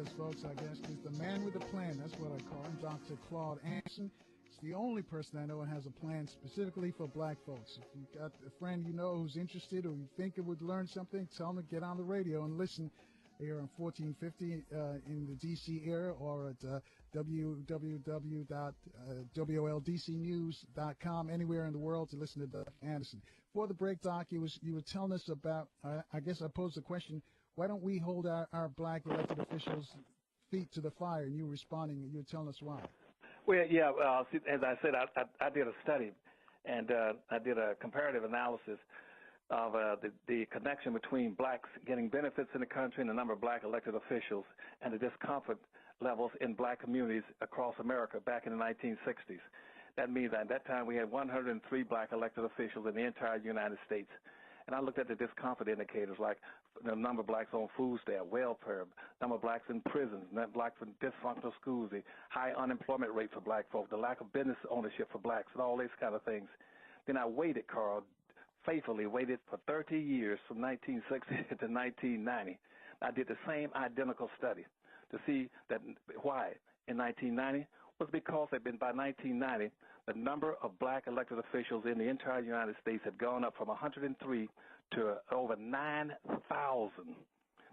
us, folks. Our guest is the man with a plan. That's what I call him, Dr. Claude Anderson. He's the only person I know that has a plan specifically for black folks. If you've got a friend you know who's interested or you think it would learn something, tell them to get on the radio and listen here on 1450 in the D.C. area or at www.woldcnews.com, anywhere in the world to listen to Doc Anderson. For the break, Doc, you were telling us about, I guess I posed the question, why don't we hold our black elected officials' feet to the fire? And you were responding, and you were telling us why. Well, yeah, as I said, I did a study, and I did a comparative analysis of the connection between blacks getting benefits in the country and the number of black elected officials and the discomfort levels in black communities across America back in the 1960s. That means that at that time we had 103 black elected officials in the entire United States. And I looked at the discomfort indicators like the number of blacks on food stamp, welfare, number of blacks in prisons, blacks in dysfunctional schools, the high unemployment rate for black folk, the lack of business ownership for blacks, and all these kind of things. Then I waited, Carl, faithfully waited for 30 years from 1960 to 1990. I did the same identical study to see that why in 1990 was because by 1990, the number of black elected officials in the entire United States had gone up from 103 to over 9,000.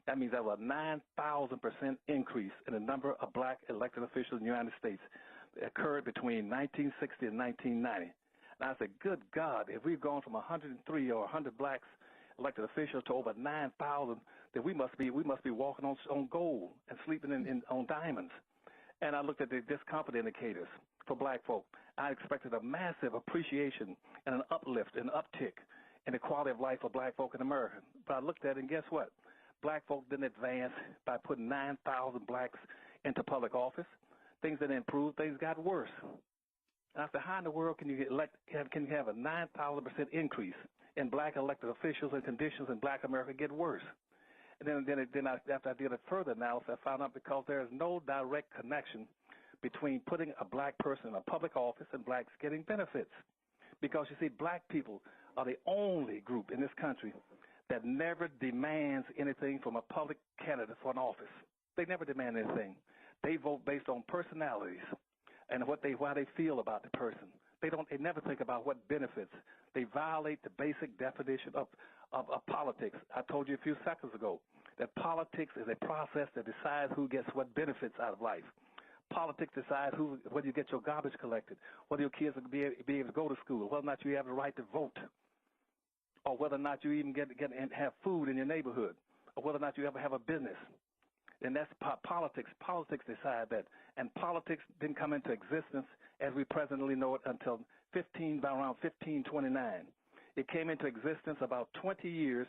That means there was a 9,000% increase in the number of black elected officials in the United States that occurred between 1960 and 1990. And I said, good God, if we've gone from 103 or 100 blacks elected officials to over 9,000, then we must be walking on gold and sleeping on diamonds. And I looked at the discomfort indicators for black folk. I expected a massive appreciation and an uplift, an uptick in the quality of life for black folk in America. But I looked at it, and guess what? Black folk didn't advance by putting 9,000 blacks into public office. Things didn't improve. Things got worse. And I said, how in the world can you have a 9,000% increase in black elected officials and conditions in black America get worse? And then after I did a further analysis, I found out because there is no direct connection between putting a black person in a public office and blacks getting benefits. Because, you see, black people are the only group in this country that never demands anything from a public candidate for an office. They never demand anything. They vote based on personalities and why they feel about the person. They never think about what benefits. They violate the basic definition of politics. I told you a few seconds ago that politics is a process that decides who gets what benefits out of life. Politics decides whether you get your garbage collected, whether your kids will be able to go to school, whether or not you have the right to vote, or whether or not you even get and have food in your neighborhood, or whether or not you ever have a business. And that's politics. Politics decide that. And politics didn't come into existence as we presently know it until around 1529. It came into existence about 20 years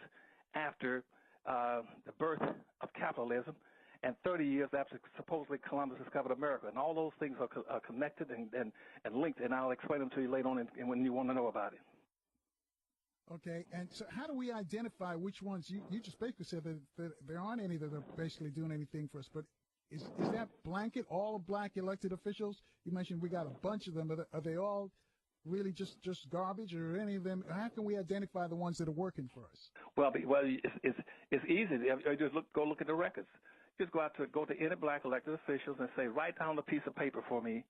after the birth of capitalism and 30 years after supposedly Columbus discovered America. And all those things are connected and linked, and I'll explain them to you later on when you want to know about it. Okay, and so how do we identify which ones? You just basically said that there aren't any that are basically doing anything for us, but is that blanket all black elected officials? You mentioned we got a bunch of them, but are they all really just garbage, or any of them? How can we identify the ones that are working for us? Well, it's easy. Just go look at the records. Just go to any black elected officials and say, write down a piece of paper for me,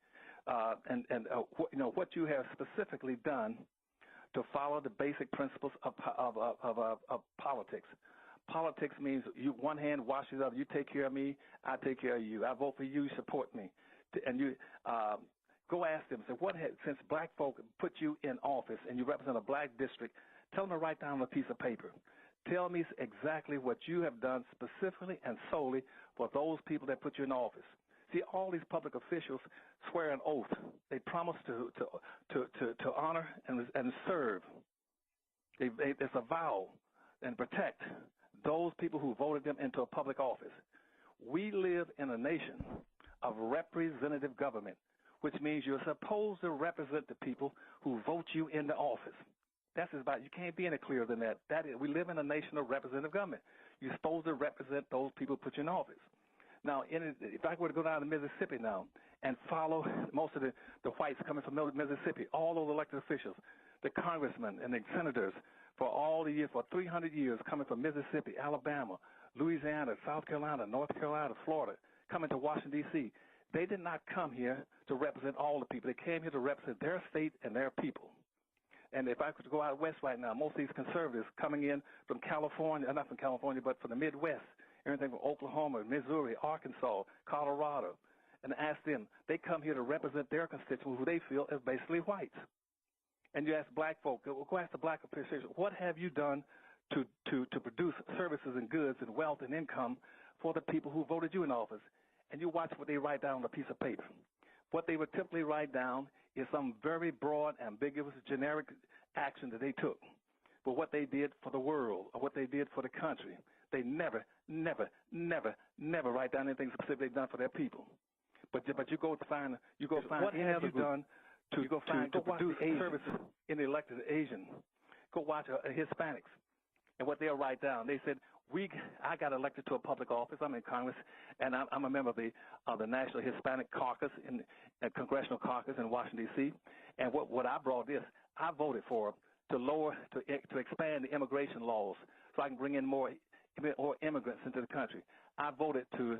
what you have specifically done to follow the basic principles of politics. Politics means one hand washes the other. You take care of me, I take care of you. I vote for you, you support me. And you go ask them, say, since black folk put you in office and you represent a black district, tell them to write down a piece of paper. Tell me exactly what you have done specifically and solely for those people that put you in office. See, all these public officials swear an oath. They promise to honor and serve. It's a vow and protect those people who voted them into a public office. We live in a nation of representative government, which means you're supposed to represent the people who vote you into office. That's about, you can't be any clearer than that. We live in a nation of representative government. You're supposed to represent those people who put you in office. Now, if I were to go down to Mississippi now and follow most of the whites coming from Mississippi, all those elected officials, the congressmen and the senators for all the years, for 300 years, coming from Mississippi, Alabama, Louisiana, South Carolina, North Carolina, Florida, coming to Washington, D.C., they did not come here to represent all the people. They came here to represent their state and their people. And if I could go out west right now, most of these conservatives coming in from California, not from California, but from the Midwest, everything from Oklahoma, Missouri, Arkansas, Colorado, and ask them, they come here to represent their constituents who they feel is basically whites. And you ask black folk, go ask the black officials, what have you done to produce services and goods and wealth and income for the people who voted you in office? And you watch what they write down on a piece of paper. What they would typically write down is some very broad, ambiguous, generic action that they took. But what they did for the world or what they did for the country, they never write down anything specific they've done for their people. But you go find what have you done to produce services in the elected Asian. Go watch Hispanics and what they'll write down. They said, I got elected to a public office. I'm in Congress, and I'm a member of the National Hispanic Caucus in Congressional Caucus in Washington, D.C. And what I brought this, I voted for to expand the immigration laws so I can bring in more immigrants into the country. I voted to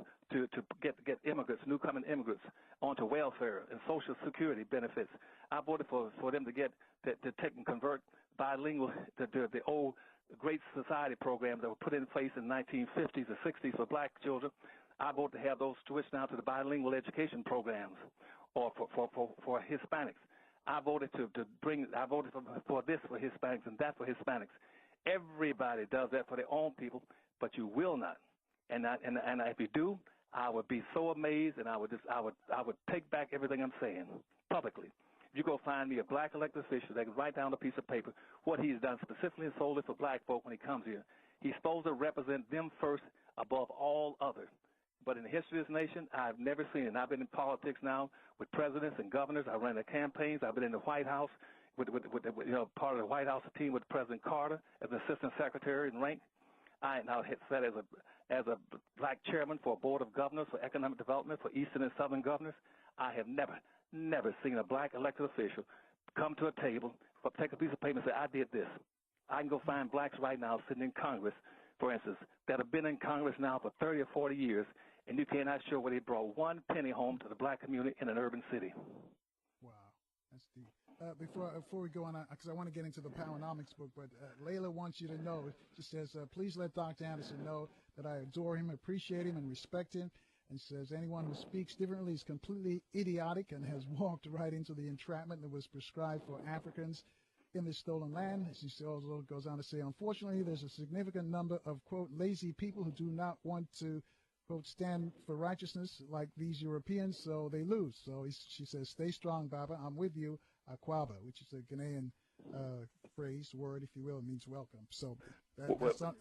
get immigrants, newcoming immigrants, onto welfare and Social Security benefits. I voted for them to take and convert bilingual the old Great Society programs that were put in place in the 1950s or 60s for black children. I voted to have those switched now to the bilingual education programs, or for Hispanics. I voted for this for Hispanics and that for Hispanics. Everybody does that for their own people, but you will not. And if you do, I would be so amazed, and I would take back everything I'm saying publicly. You go find me a black elected official that can write down a piece of paper what he's done specifically and solely for black folk when he comes here. He's supposed to represent them first above all others. But in the history of this nation, I've never seen it. I've been in politics now with presidents and governors. I ran the campaigns. I've been in the White House with part of the White House team with President Carter as an assistant secretary in rank. I now sat as a black chairman for a board of governors for economic development for eastern and southern governors. I have never seen a black elected official come to a table, take a piece of paper and say, I did this. I can go find blacks right now sitting in Congress, for instance, that have been in Congress now for 30 or 40 years, and you cannot show where they brought one penny home to the black community in an urban city. Wow, that's deep. Before we go on, because I want to get into the Powernomics book, but Layla wants you to know, she says, please let Dr. Anderson know that I adore him, appreciate him, and respect him, and says anyone who speaks differently is completely idiotic and has walked right into the entrapment that was prescribed for Africans in this stolen land. She also goes on to say, unfortunately, there's a significant number of, quote, lazy people who do not want to, quote, stand for righteousness like these Europeans, so they lose. So she says, stay strong, Baba. I'm with you. Aquaba, which is a Ghanaian word, if you will. It means welcome. So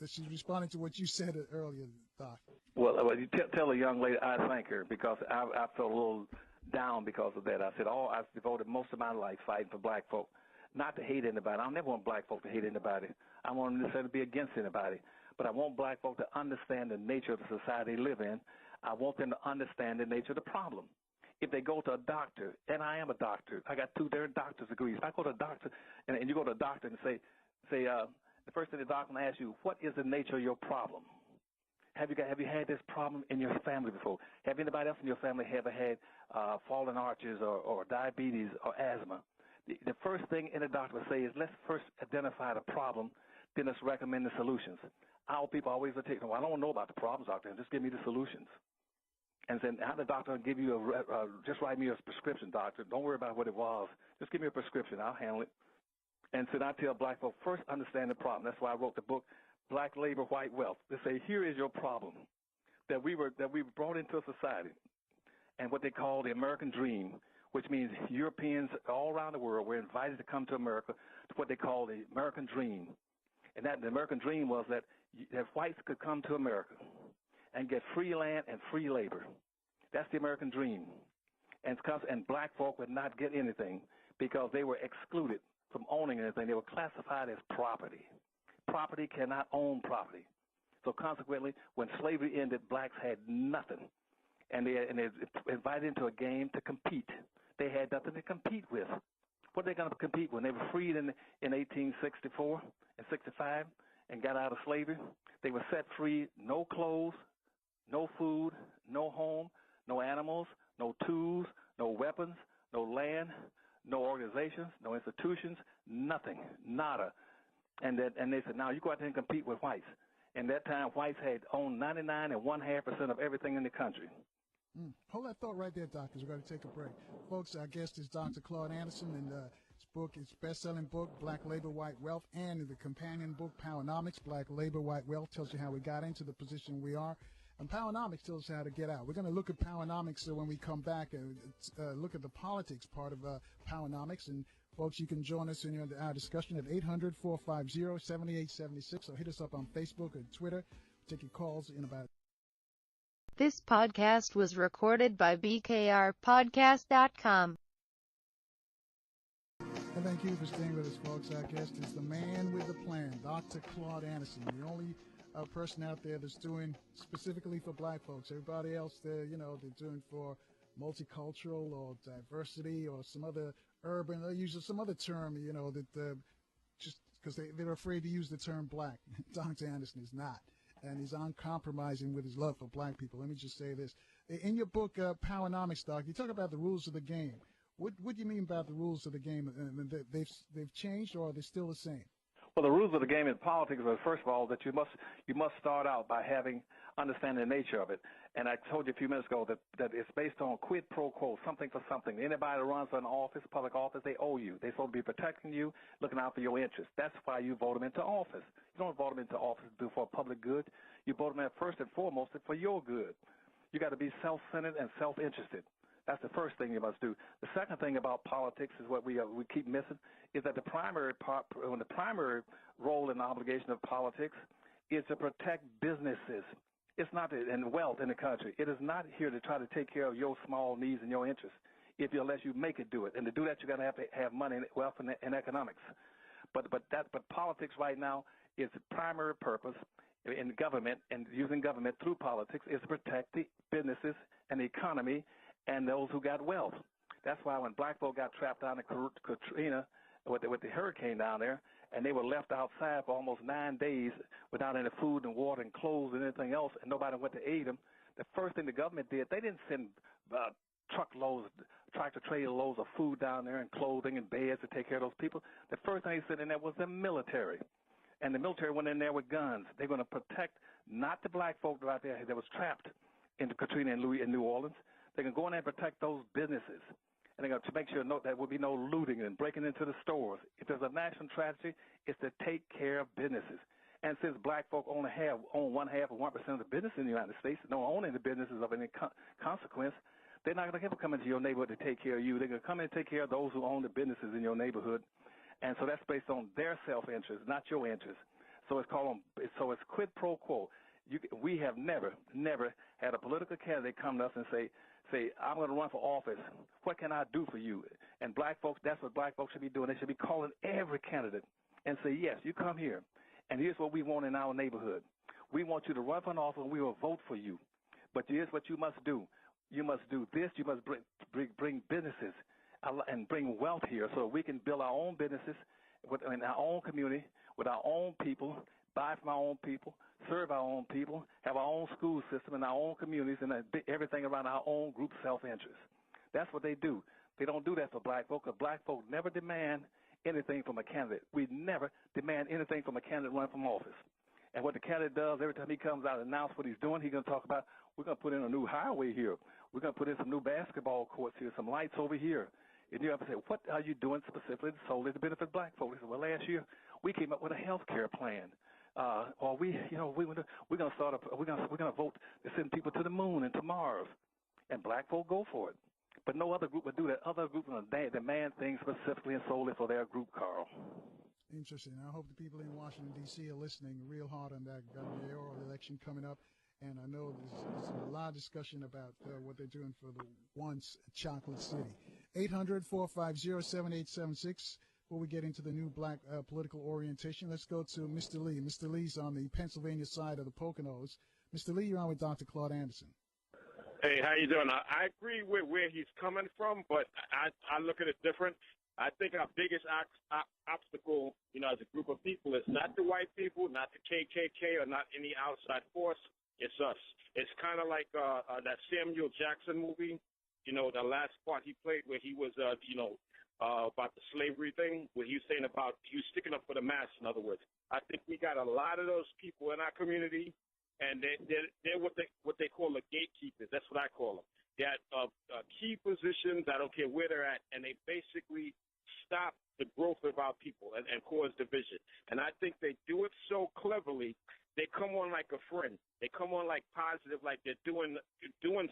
she's responding to what you said earlier, Doc. Well, you tell a young lady I thank her because I felt a little down because of that. I said, I've devoted most of my life fighting for black folk, not to hate anybody. I never want black folk to hate anybody. I want them to be against anybody. But I want black folk to understand the nature of the society they live in. I want them to understand the nature of the problem. If they go to a doctor, and I am a doctor, I got they're doctor's degrees. If I go to a doctor, and you go to a doctor and say, the first thing the doctor will ask you, what is the nature of your problem? Have you had this problem in your family before? Have anybody else in your family ever had fallen arches or diabetes or asthma? The first thing any doctor will say is, let's first identify the problem, then let's recommend the solutions. Our people always are taking, well, I don't know about the problems, doctor, just give me the solutions. And then how the doctor will give you just write me a prescription, doctor. Don't worry about what it was. Just give me a prescription. I'll handle it. And so I tell black folks, first understand the problem. That's why I wrote the book, Black Labor, White Wealth. They say, here is your problem, that we were brought into a society and what they call the American dream, which means Europeans all around the world were invited to come to America to what they call the American dream. And that the American dream was that whites could come to America and get free land and free labor. That's the American dream. And black folk would not get anything because they were excluded from owning anything. They were classified as property. Property cannot own property. So consequently, when slavery ended, blacks had nothing. And they invited into a game to compete. They had nothing to compete with. What are they going to compete with? They were freed in 1864 and 65 and got out of slavery. They were set free, no clothes, no food, no home, animals, no tools, no weapons, no land, no organizations, no institutions, nothing, nada. And they said, now you go out there and compete with whites. And that time, whites had owned 99.5% of everything in the country. Hold that thought right there, Doc, because we're going to take a break. Folks, our guest is Dr. Claude Anderson, and his book, his best-selling book, Black Labor, White Wealth, and the companion book, Powernomics, Black Labor, White Wealth, tells you how we got into the position we are. And Powernomics tells us how to get out. We're going to look at Powernomics when we come back and look at the politics part of Powernomics. And, folks, you can join us in our discussion at 800-450-7876, or hit us up on Facebook and Twitter. Take your calls in about. This podcast was recorded by BKRPodcast.com. And thank you for staying with us, folks. Our guest is the man with the plan, Dr. Claude Anderson, the only person out there that's doing specifically for black folks. Everybody else, they're doing for multicultural or diversity or some other urban, they use some other term, that just because they're afraid to use the term black. Dr. Anderson is not. And he's uncompromising with his love for black people. Let me just say this. In your book, Powernomics, Doc, you talk about the rules of the game. What do you mean about the rules of the game? They've changed, or are they still the same? Well, the rules of the game in politics are, first of all, that you must start out by understanding the nature of it. And I told you a few minutes ago that it's based on quid pro quo, something for something. Anybody that runs for an office, public office, they owe you. They're supposed to be protecting you, looking out for your interests. That's why you vote them into office. You don't vote them into office to do for public good. You vote them in first and foremost for your good. You got to be self-centered and self-interested. That's the first thing you must do. The second thing about politics is what we keep missing is that the primary role and obligation of politics is to protect businesses. It's not and wealth in the country. It is not here to try to take care of your small needs and your interests. Unless you make it do it, and to do that, you're going to have money, and wealth, and economics. But politics right now is the primary purpose in government and using government through politics is to protect the businesses and the economy and those who got wealth. That's why when black folk got trapped down in Katrina with the hurricane down there, and they were left outside for almost 9 days without any food and water and clothes and anything else, and nobody went to aid them, the first thing the government did, they didn't send tractor-trailer loads of food down there and clothing and beds to take care of those people. The first thing they sent in there was the military. And the military went in there with guns. They're going to protect not the black folk out there that was trapped in Katrina and New Orleans. They can go in there and protect those businesses. And they're going to make sure there will be no looting and breaking into the stores. If there's a national tragedy, it's to take care of businesses. And since black folk only own 1/2 of 1% of the business in the United States, don't own any businesses of any consequence, they're not going to come into your neighborhood to take care of you. They're going to come in and take care of those who own the businesses in your neighborhood. And so that's based on their self-interest, not your interest. So it's quid pro quo. We have never had a political candidate come to us and say, I'm going to run for office. What can I do for you? And black folks, that's what black folks should be doing. They should be calling every candidate and say, yes, you come here, and here's what we want in our neighborhood. We want you to run for an office, and we will vote for you. But here's what you must do. You must do this. You must bring businesses and bring wealth here so we can build our own businesses in our own community with our own people, buy from our own people, serve our own people, have our own school system in our own communities, and everything around our own group self-interest. That's what they do. They don't do that for black folk, because black folk never demand anything from a candidate. We never demand anything from a candidate running from office. And what the candidate does, every time he comes out and announces what he's doing, he's going to talk about, we're going to put in a new highway here. We're going to put in some new basketball courts here, some lights over here. And you have to say, what are you doing specifically solely to benefit black folks? Well, last year we came up with a health care plan. Or we're going to vote to send people to the moon and to Mars, and black folk go for it. But no other group would do that. Other groups would demand things specifically and solely for their group, Carl. Interesting. I hope the people in Washington, D.C. are listening real hard on that mayoral election coming up. And I know there's a lot of discussion about what they're doing for the once Chocolate City. 800-450-7876. Before we get into the new black political orientation, let's go to Mr. Lee. Mr. Lee's on the Pennsylvania side of the Poconos. Mr. Lee, you're on with Dr. Claude Anderson. Hey, how you doing? I agree with where he's coming from, but I look at it different. I think our biggest obstacle, as a group of people, is not the white people, not the KKK, or not any outside force. It's us. It's kind of like that Samuel Jackson movie, you know, the last part he played where he was, about the slavery thing, where he was saying about he was sticking up for the mass, in other words. I think we got a lot of those people in our community, and they're what they call the gatekeepers. That's what I call them. They're at key positions, I don't care where they're at, and they basically stop the growth of our people and cause division. And I think they do it so cleverly. They come on like a friend. They come on like positive, like they're doing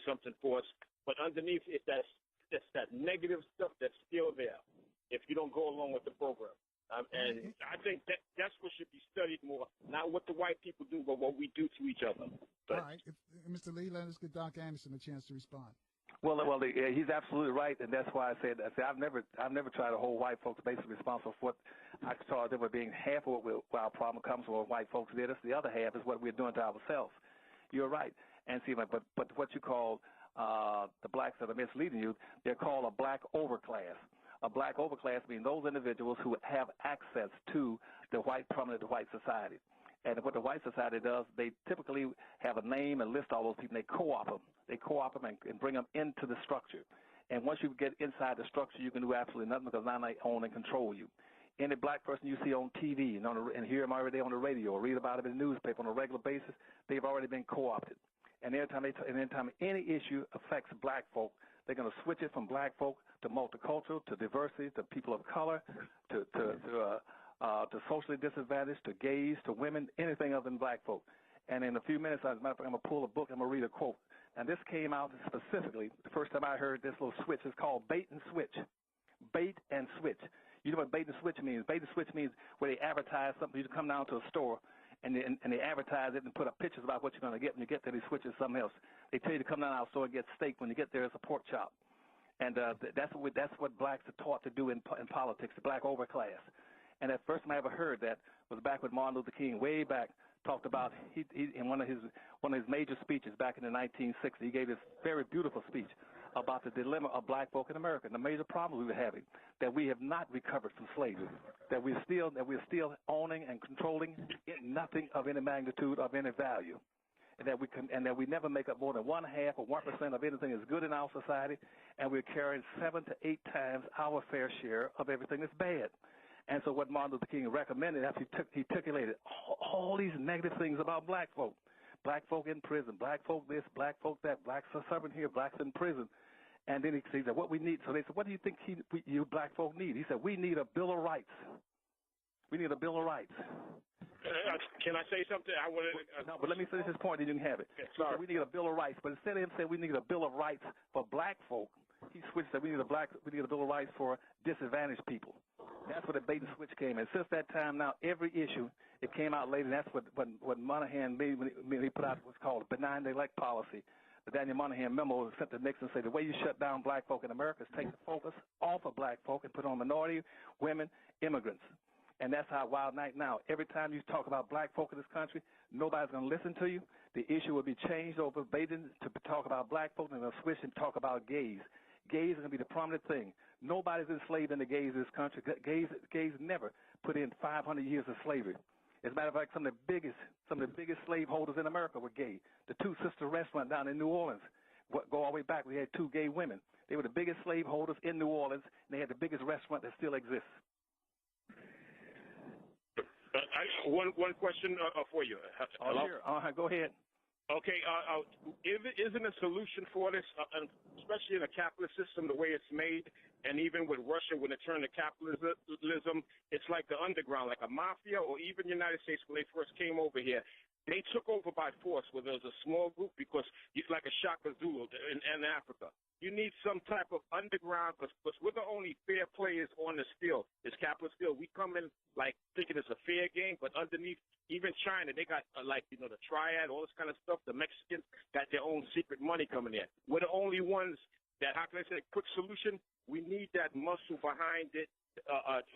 something for us. But underneath it, that's that negative stuff that's still there if you don't go along with the program. And I think that's what should be studied more, not what the white people do, but what we do to each other. But, all right. Mr. Lee, let us give Dr. Anderson a chance to respond. Well, he's absolutely right, and that's why I said I've never tried to hold white folks basically responsible for what I saw them as being half of what our problem comes from what white folks did us. The other half is what we're doing to ourselves. You're right, and see, but what you call the blacks that are misleading you, they're called a black overclass. A black overclass means those individuals who have access to the prominent white society. And what the white society does, they typically have a name and list all those people. They co-opt them. They co-opt them and bring them into the structure. And once you get inside the structure, you can do absolutely nothing because now they own and control you. Any black person you see on TV and hear them every day on the radio or read about them in the newspaper on a regular basis, they've already been co-opted. And anytime any issue affects black folk, they're going to switch it from black folk to multicultural, to diversity, to people of color, to socially disadvantaged, to gays, to women, anything other than black folk. And in a few minutes, as a matter of fact, I'm going to pull a book, I'm going to read a quote. And this came out specifically, the first time I heard this little switch, it's called bait and switch. Bait and switch. You know what bait and switch means? Bait and switch means where they advertise something. You come down to a store, and they advertise it and put up pictures about what you're going to get. When you get there, they switch it to something else. They tell you to come down to our store and get steak. When you get there, it's a pork chop. And that's what blacks are taught to do in politics, the black overclass. And the first time I ever heard that was back with Martin Luther King, way back, talked about he in one of his major speeches back in the 1960s. He gave this very beautiful speech about the dilemma of black folk in America and the major problem we were having, that we have not recovered from slavery, that we're still owning and controlling nothing of any magnitude, of any value. And that we never make up more than 1/2 or 1% of anything that's good in our society, and we're carrying 7 to 8 times our fair share of everything that's bad. And so what Martin Luther King recommended after he articulated all these negative things about black folk in prison, black folk this, black folk that, blacks are suffering here, blacks in prison. And then he said, what we need, so they said, what do you think you black folk need? He said, we need a Bill of Rights. We need a Bill of Rights. Can I say something? I want to. No, but let me finish this point, and you can have it. Okay, sorry. We need a Bill of Rights, but instead of him saying we need a Bill of Rights for black folk, he switched that we need a Bill of Rights for disadvantaged people. That's where the bait and switch came. And since that time, now every issue it came out later. And that's what Moynihan made when he put out what's called benign neglect policy. The Daniel Moynihan memo sent to Nixon say the way you shut down black folk in America is take the focus off of black folk and put on minority, women, immigrants. And that's how Wild Night now. Every time you talk about black folk in this country, nobody's going to listen to you. The issue will be changed over baiting to talk about black folk, and they'll switch and talk about gays. Gays are going to be the prominent thing. Nobody's enslaved in the gays in this country. Gays never put in 500 years of slavery. As a matter of fact, some of the biggest slaveholders in America were gay. The Two Sister Restaurant down in New Orleans, go all the way back, we had 2 gay women. They were the biggest slaveholders in New Orleans, and they had the biggest restaurant that still exists. One question for you. Oh, sure. Go ahead. Okay. Isn't a solution for this, especially in a capitalist system, the way it's made, and even with Russia, when it turned to capitalism, it's like the underground, like a mafia, or even the United States when they first came over here. They took over by force, where there was a small group, because it's like a Shaka Zulu in Africa. You need some type of underground, because we're the only fair players on this field, this capitalist field. We come in like thinking it's a fair game, but underneath, even China, they got the triad, all this kind of stuff. The Mexicans got their own secret money coming in. We're the only ones that, how can I say, quick solution. We need that muscle behind it.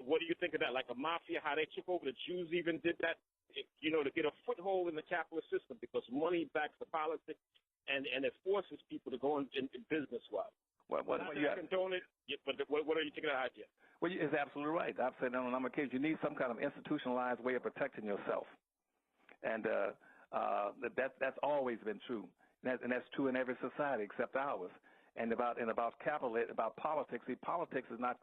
What do you think of that? Like a mafia, how they took over, the Jews even did that, to get a foothold in the capitalist system, because money backs the politics. And it forces people to go in business wise. What are you thinking of that idea? Well, it's absolutely right. I've said on a number of occasions, you need some kind of institutionalized way of protecting yourself. And That's always been true, and that's true in every society except ours. And about capitalism, about politics. See, politics is not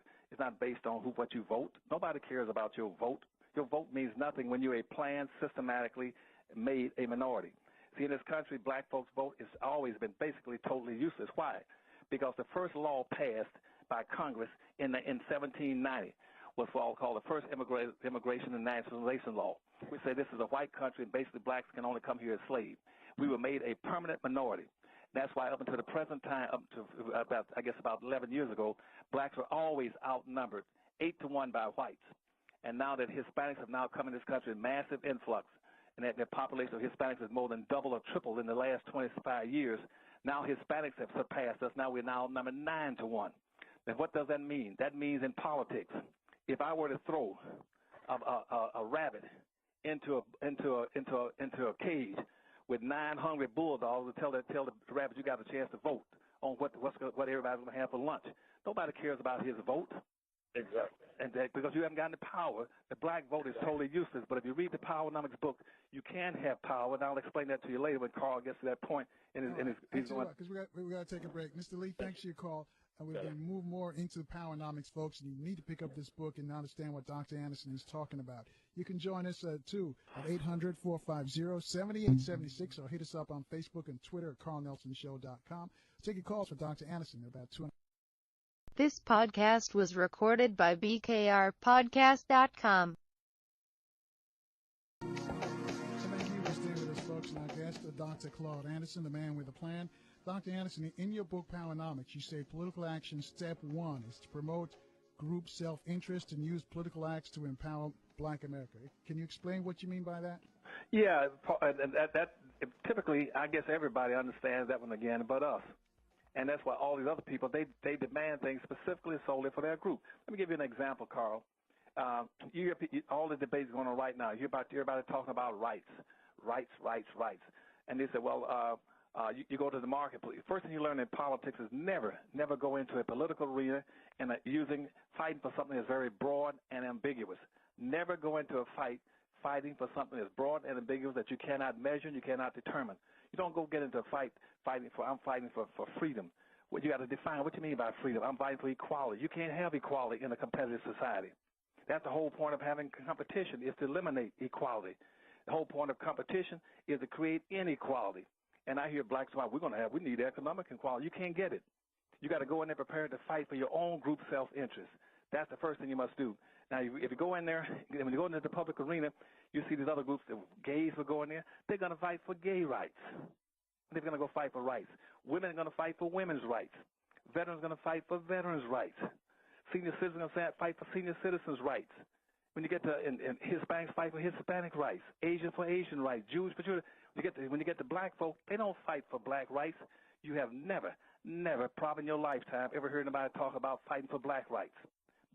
based on what you vote. Nobody cares about your vote. Your vote means nothing when you're a planned, systematically made a minority. See, in this country, black folks' vote has always been basically totally useless. Why? Because the first law passed by Congress in 1790 was called the first Immigration and Nationalization Law. We say this is a white country and basically blacks can only come here as slaves. We were made a permanent minority. That's why up until the present time, up to about 11 years ago, blacks were always outnumbered 8-1 by whites. And now that Hispanics have now come in this country in massive influx, and that the population of Hispanics has more than doubled or tripled in the last 25 years, now Hispanics have surpassed us. Now we're now number 9-1. And what does that mean? That means in politics, if I were to throw a rabbit into a cage with 9 hungry bulldogs to tell the rabbit you got a chance to vote on what everybody's going to have for lunch, nobody cares about his vote. Exactly. And because you haven't gotten the power, the black vote is totally useless. But if you read the Powernomics book, you can have power, and I'll explain that to you later when Carl gets to that point. Because we got to take a break. Mr. Lee, thanks for your call. And we're going to move more into Powernomics, folks. And you need to pick up this book and understand what Dr. Anderson is talking about. You can join us, too, at 800-450-7876, or hit us up on Facebook and Twitter at carlnelsonshow.com. Take your calls for Dr. Anderson in about 2 minutes. This podcast was recorded by BKRPodcast.com. Thank you for staying with us, folks. And our guest, Dr. Claude Anderson, the man with a plan. Dr. Anderson, in your book, Powernomics, you say political action step 1 is to promote group self-interest and use political acts to empower black America. Can you explain what you mean by that? Yeah, that typically, I guess everybody understands that one again but us. And that's why all these other people, they demand things specifically solely for their group. Let me give you an example, Carl. You hear all the debates going on right now. You hear about everybody talking about rights. And they say, well, you go to the marketplace. First thing you learn in politics is never go into a political arena and fighting for something that's very broad and ambiguous. Never go into a fighting for something that's broad and ambiguous that you cannot measure and you cannot determine. You don't go get into a fight I'm fighting for freedom. What you got to define what you mean by freedom. I'm fighting for equality. You can't have equality in a competitive society. That's the whole point of having competition, is to eliminate equality. The whole point of competition is to create inequality. And I hear blacks say, we need economic equality. You can't get it. You got to go in there prepared to fight for your own group self-interest. That's the first thing you must do. Now, if you go in there, when you go into the public arena, you see these other groups, the gays will go in there. They're going to fight for gay rights. They're going to go fight for rights. Women are going to fight for women's rights. Veterans are going to fight for veterans' rights. Senior citizens are going to fight for senior citizens' rights. When you get to and Hispanics fight for Hispanic rights. Asian for Asian rights. Jews for Jewish. When you get to black folk, they don't fight for black rights. You have never, probably in your lifetime, ever heard anybody talk about fighting for black rights.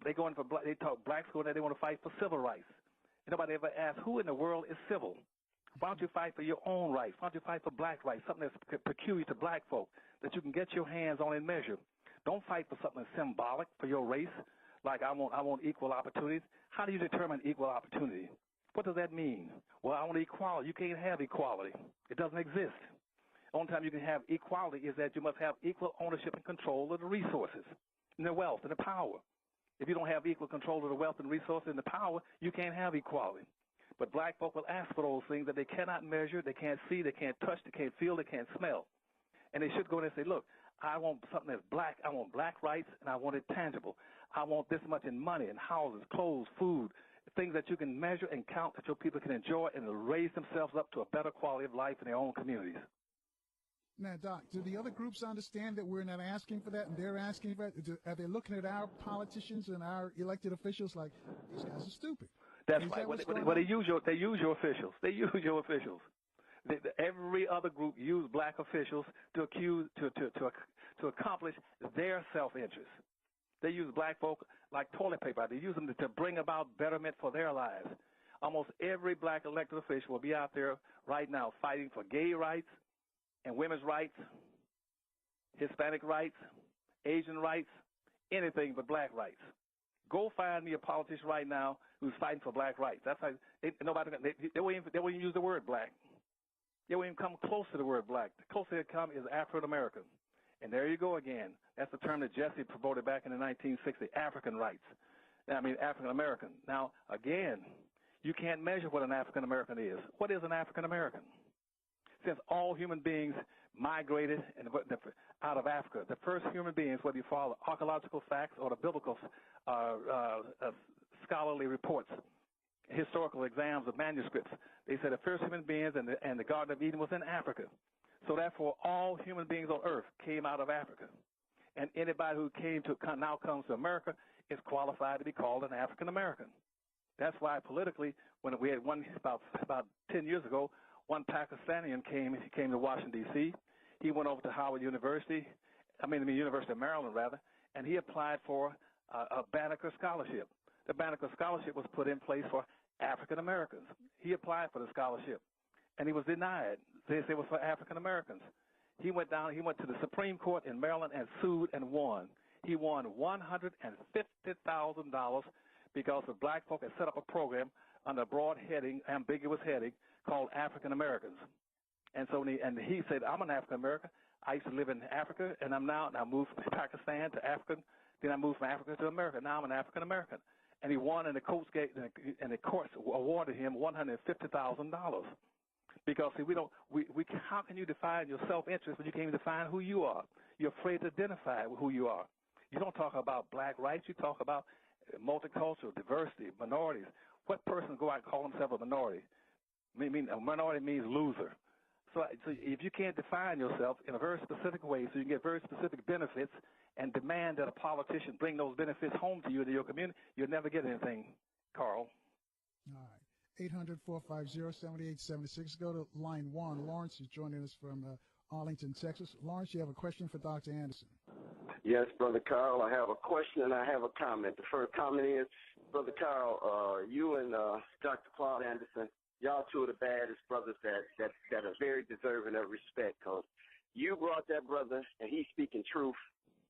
They go in for blacks go in there, they want to fight for civil rights. And nobody ever asks, who in the world is civil? Why don't you fight for your own rights? Why don't you fight for black rights, something that's peculiar to black folk that you can get your hands on and measure? Don't fight for something symbolic for your race, like I want equal opportunities. How do you determine equal opportunity? What does that mean? Well, I want equality. You can't have equality. It doesn't exist. The only time you can have equality is that you must have equal ownership and control of the resources and the wealth and the power. If you don't have equal control of the wealth and resources and the power, you can't have equality. But black folk will ask for those things that they cannot measure, they can't see, they can't touch, they can't feel, they can't smell. And they should go in and say, look, I want something that's black. I want black rights, and I want it tangible. I want this much in money and houses, clothes, food, things that you can measure and count that your people can enjoy and raise themselves up to a better quality of life in their own communities. Now, Doc, do the other groups understand that we're not asking for that and they're asking for it? Are they looking at our politicians and our elected officials like, these guys are stupid? That's right. They use your officials. They use your officials. Every other group use black officials to accomplish their self-interest. They use black folk like toilet paper. They use them to bring about betterment for their lives. Almost every black elected official will be out there right now fighting for gay rights and women's rights, Hispanic rights, Asian rights, anything but black rights. Go find me a politician right now who's fighting for black rights. That's how they won't even use the word black. They won't even come close to the word black. The closest they come is African American. And there you go again. That's the term that Jesse promoted back in the 1960s, African rights. African American. Now, again, you can't measure what an African American is. What is an African American? Since all human beings migrated out of Africa, the first human beings, whether you follow archaeological facts or the biblical scholarly reports, historical exams of manuscripts, they said the first human beings and the Garden of Eden was in Africa. So therefore, all human beings on earth came out of Africa. And anybody who now comes to America is qualified to be called an African American. That's why politically, when we had one about 10 years ago, one Pakistani came to Washington, D.C. He went over to Howard University, University of Maryland, rather, and he applied for a Banneker Scholarship. The Banneker Scholarship was put in place for African Americans. He applied for the scholarship, and he was denied. They said it was for African Americans. He went to the Supreme Court in Maryland and sued and won. He won $150,000 because the black folk had set up a program under a broad heading, ambiguous heading, called African Americans. And so he said, I'm an African American. I used to live in Africa, and I moved from Pakistan to Africa. Then I moved from Africa to America. Now I'm an African American. And he won, and the courts awarded him $150,000. Because see, how can you define your self-interest when you can't even define who you are? You're afraid to identify with who you are. You don't talk about black rights. You talk about multicultural, diversity, minorities. What person go out and call himself a minority? A minority means loser. So if you can't define yourself in a very specific way so you can get very specific benefits and demand that a politician bring those benefits home to you to your community, you'll never get anything, Carl. All right. 800-450-7876. Go to line 1. Lawrence is joining us from Arlington, Texas. Lawrence, you have a question for Dr. Anderson. Yes, Brother Carl, I have a question and I have a comment. The first comment is, Brother Carl, you and Dr. Claude Anderson, y'all two of the baddest brothers that are very deserving of respect, because you brought that brother and he's speaking truth,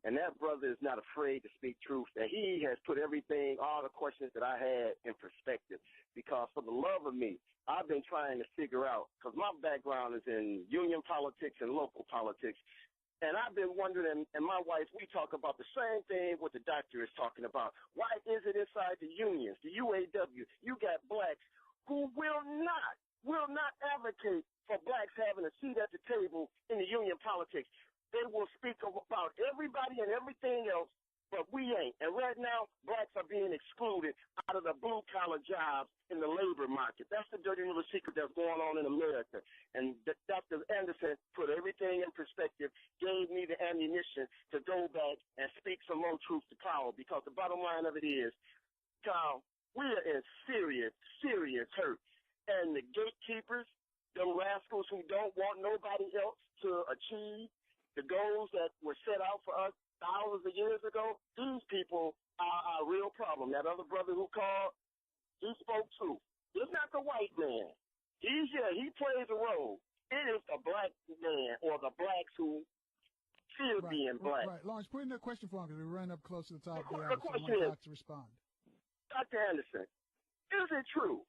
and that brother is not afraid to speak truth, and he has put everything, all the questions that I had in perspective, because for the love of me, I've been trying to figure out, because my background is in union politics and local politics, and I've been wondering, and my wife, we talk about the same thing what the doctor is talking about. Why is it inside the unions, the UAW, you got blacks who will not advocate for blacks having a seat at the table in the union politics. They will speak about everybody and everything else, but we ain't. And right now, blacks are being excluded out of the blue-collar jobs in the labor market. That's the dirty little secret that's going on in America. And Dr. Anderson put everything in perspective, gave me the ammunition to go back and speak some more truth to power, because the bottom line of it is, Carl, we are in serious, serious hurt. And the gatekeepers, them rascals who don't want nobody else to achieve the goals that were set out for us thousands of years ago, these people are a real problem. That other brother who called, he spoke truth. It's not the white man. He plays a role. It is the black man or the blacks who fear being black. Right. Lawrence, put in a question for him because we're running up close to the top of the hour. The question is, to respond. Dr. Anderson, is it true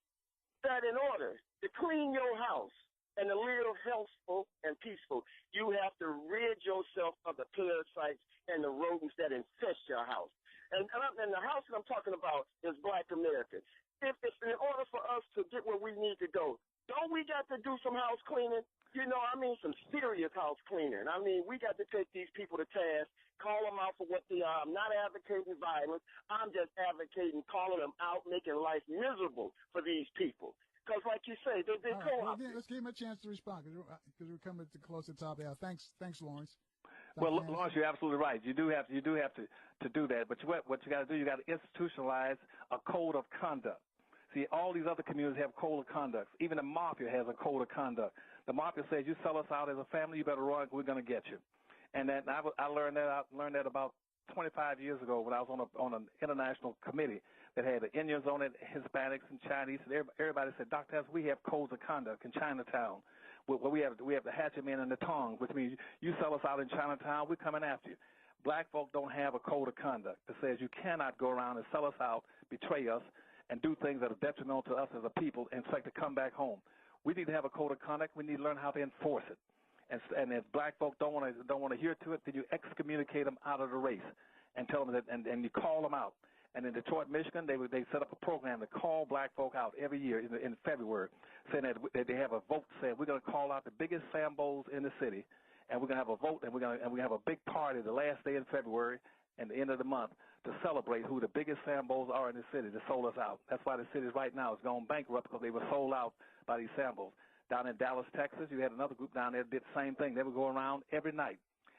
that in order to clean your house and to live healthful and peaceful, you have to rid yourself of the parasites and the rodents that infest your house? And the house that I'm talking about is Black America. If in order for us to get where we need to go, don't we got to do some house cleaning? Some serious house cleaning. We got to take these people to task, call them out for what they are. I'm not advocating violence. I'm just advocating calling them out, making life miserable for these people. Because, like you say, they're co-opted. Well, let's give him a chance to respond because we're coming to close to the top of the hour. Thanks, Lawrence. Well, Lawrence, you're absolutely right. You do have to do that. But what you got to do, you got to institutionalize a code of conduct. See, all these other communities have code of conduct. Even the mafia has a code of conduct. The mafia says, you sell us out as a family, you better run, we're going to get you. And I learned that about 25 years ago when I was on an international committee that had the Indians on it, Hispanics and Chinese, and everybody said, Dr. we have codes of conduct in Chinatown. Where we have the hatchet men and the tongs, which means you sell us out in Chinatown, we're coming after you. Black folk don't have a code of conduct that says you cannot go around and sell us out, betray us, and do things that are detrimental to us as a people and expect to come back home. We need to have a code of conduct. We need to learn how to enforce it. And if black folk don't want to hear to it, then you excommunicate them out of the race and tell them that, and you call them out. And in Detroit, Michigan, they set up a program to call black folk out every year in February, saying that they have a vote saying we're going to call out the biggest Sambos in the city, and we're going to have a vote, and we're going to have a big party the last day in February and the end of the month to celebrate who the biggest Sambos are in the city that sold us out. That's why the city right now is going bankrupt, because they were sold out by these Sambos. Down in Dallas, Texas, you had another group down there that did the same thing. They would go around every night,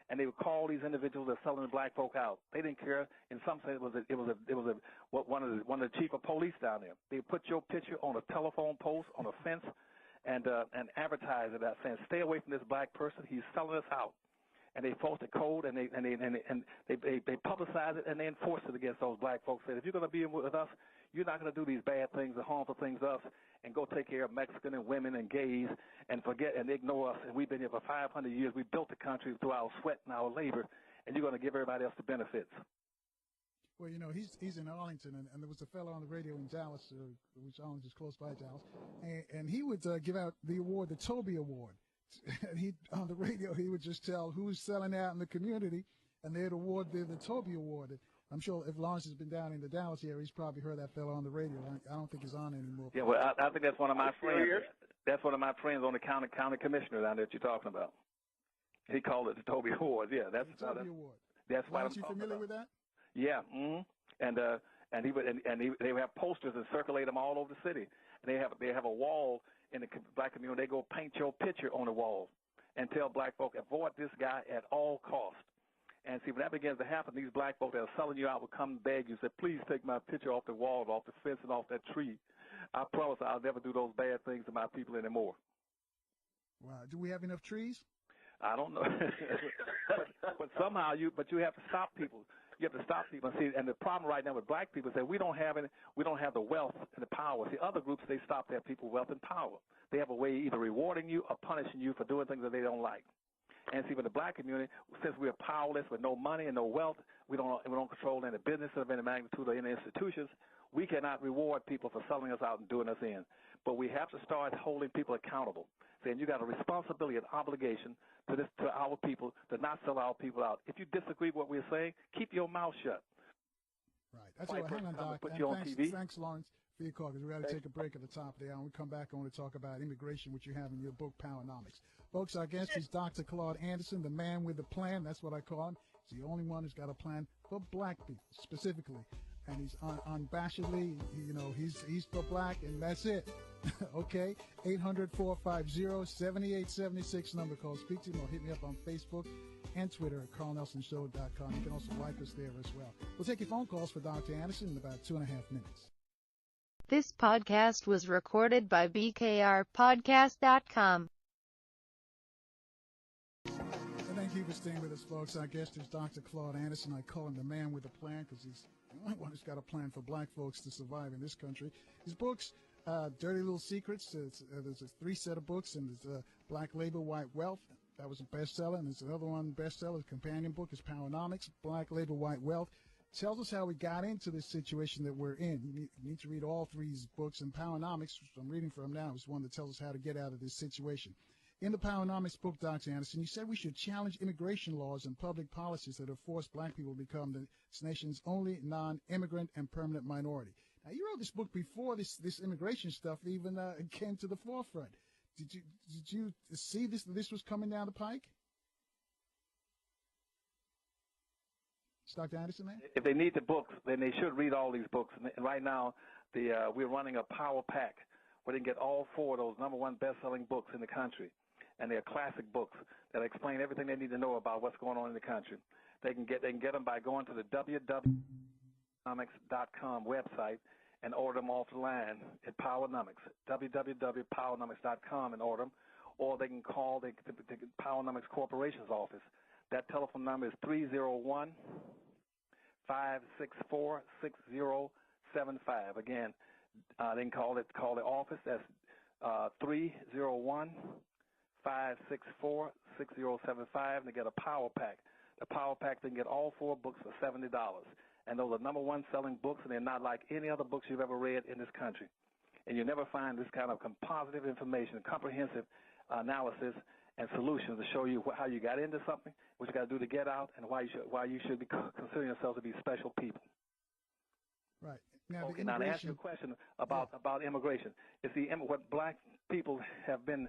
and they would call these individuals that are selling black folk out. They didn't care. In some sense, one of the chief of police down there. They would put your picture on a telephone post on a fence, and advertise it, saying, "Stay away from this black person. He's selling us out." And they enforce the code, and they publicize it, and they enforce it against those black folks. Said, if you're going to be with us, you're not going to do these bad things, the harmful things to us, and go take care of Mexican and women and gays and forget and ignore us. And we've been here for 500 years. We built the country through our sweat and our labor, and you're going to give everybody else the benefits. Well, you know, he's in Arlington, and there was a fellow on the radio in Dallas, which Arlington is close by Dallas, and he would give out the award, the Toby Award. And he on the radio, he would just tell who's selling out in the community, and they'd award the Toby Award. I'm sure if Lawrence has been down in the Dallas area, he's probably heard that fellow on the radio. I don't think he's on anymore. Yeah, well, I think that's one of my friends. That's one of my friends on the county commissioner down there that you're talking about. He called it the Toby Award. Yeah, that's the Toby Award. That's why. Aren't you familiar with that? Yeah, and they would have posters and circulate them all over the city. And they have a wall in the black community. They go paint your picture on the wall and tell black folk, avoid this guy at all costs. And see, when that begins to happen, these black folk that are selling you out will come and beg you, say, please take my picture off the wall, off the fence, and off that tree. I promise I'll never do those bad things to my people anymore. Wow. Do we have enough trees? I don't know. but somehow you have to stop people. You have to stop people. See, and the problem right now with black people is that we don't have the wealth and the power. See, other groups, they stop their people wealth and power. They have a way either rewarding you or punishing you for doing things that they don't like. And see, with the black community, since we are powerless with no money and no wealth, we don't control any business of any magnitude or any institutions, we cannot reward people for selling us out and doing us in. But we have to start holding people accountable, saying you got a responsibility and obligation to our people to not sell our people out. If you disagree with what we're saying, keep your mouth shut. Right. That's all right. Hang on, Doc. Put you on TV. Thanks, Lawrence, for your call, because we got to take a break at the top there. When we come back, I want to talk about immigration, which you have in your book, Powernomics. Folks, our guest is Dr. Claude Anderson, the man with the plan. That's what I call him. He's the only one who's got a plan for black people, specifically. And he's unabashedly, he's for black, and that's it. Okay? 800-450-7876 number. Call, speak to him, or hit me up on Facebook and Twitter at carlnelsonshow.com. You can also like us there as well. We'll take your phone calls for Dr. Anderson in about 2.5 minutes. This podcast was recorded by BKRPodcast.com. Thank you for staying with us, folks. Our guest is Dr. Claude Anderson. I call him the man with a plan because he's the only one who's got a plan for black folks to survive in this country. His books, Dirty Little Secrets, there's a 3 set of books, and there's Black Labor, White Wealth. That was a bestseller, and there's another one bestseller, companion book is Powernomics, Black Labor, White Wealth. Tells us how we got into this situation that we're in. You need to read all 3 books, and Powernomics, which I'm reading from now, is one that tells us how to get out of this situation. In the Powernomics book, Dr. Anderson, you said we should challenge immigration laws and public policies that have forced black people to become this nation's only non-immigrant and permanent minority. Now, you wrote this book before this immigration stuff even came to the forefront. Did you see this was coming down the pike? Is Dr. Anderson there? If they need the books, then they should read all these books. And right now, we're running a power pack where they can get all 4 of those #1 best-selling books in the country. And they're classic books that explain everything they need to know about what's going on in the country. They can get them by going to the www.powernomics.com website and order them off the line at Powernomics, www.powernomics.com, and order them. Or they can call the Powernomics Corporation's office. That telephone number is 301-564-6075. Again, they can call the office. That's 301-564-6075, and they get a power pack. The power pack, they can get all 4 books for $70. And those are #1 selling books, and they're not like any other books you've ever read in this country. and you never find this kind of positive information, comprehensive analysis and solutions to show you how you got into something, what you got to do to get out, and why you should be considering yourselves to be special people. Right. Now, okay, now to answer your question about immigration, you see, what black people have been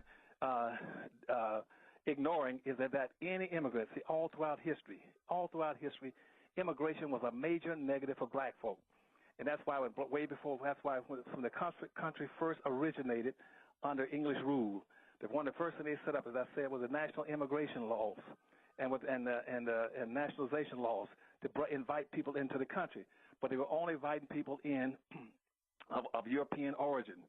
ignoring is that any immigrants, all throughout history, immigration was a major negative for black folk. And that's why when the country first originated under English rule, one of the first things they set up, as I said, was the national immigration laws and nationalization laws to invite people into the country. But they were only inviting people in of European origin,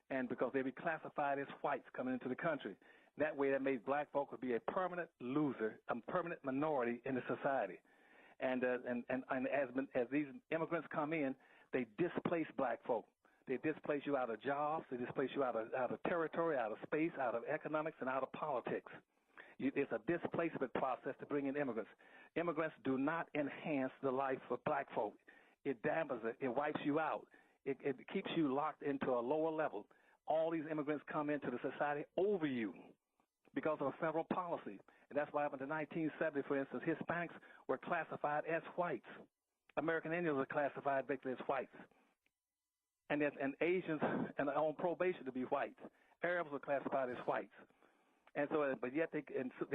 and because they be classified as whites coming into the country. That way, that made black folk would be a permanent loser, a permanent minority in the society. And as these immigrants come in, they displace black folk. They displace you out of jobs. They displace you out of territory, out of space, out of economics, and out of politics. It's a displacement process to bring in immigrants. Immigrants do not enhance the life of black folk. It dampens it. It wipes you out. It keeps you locked into a lower level. All these immigrants come into the society over you because of a federal policy. And that's why up until 1970, for instance, Hispanics were classified as whites. American Indians were classified basically as whites. And Asians and on probation to be whites. Arabs were classified as whites. And so, but yet they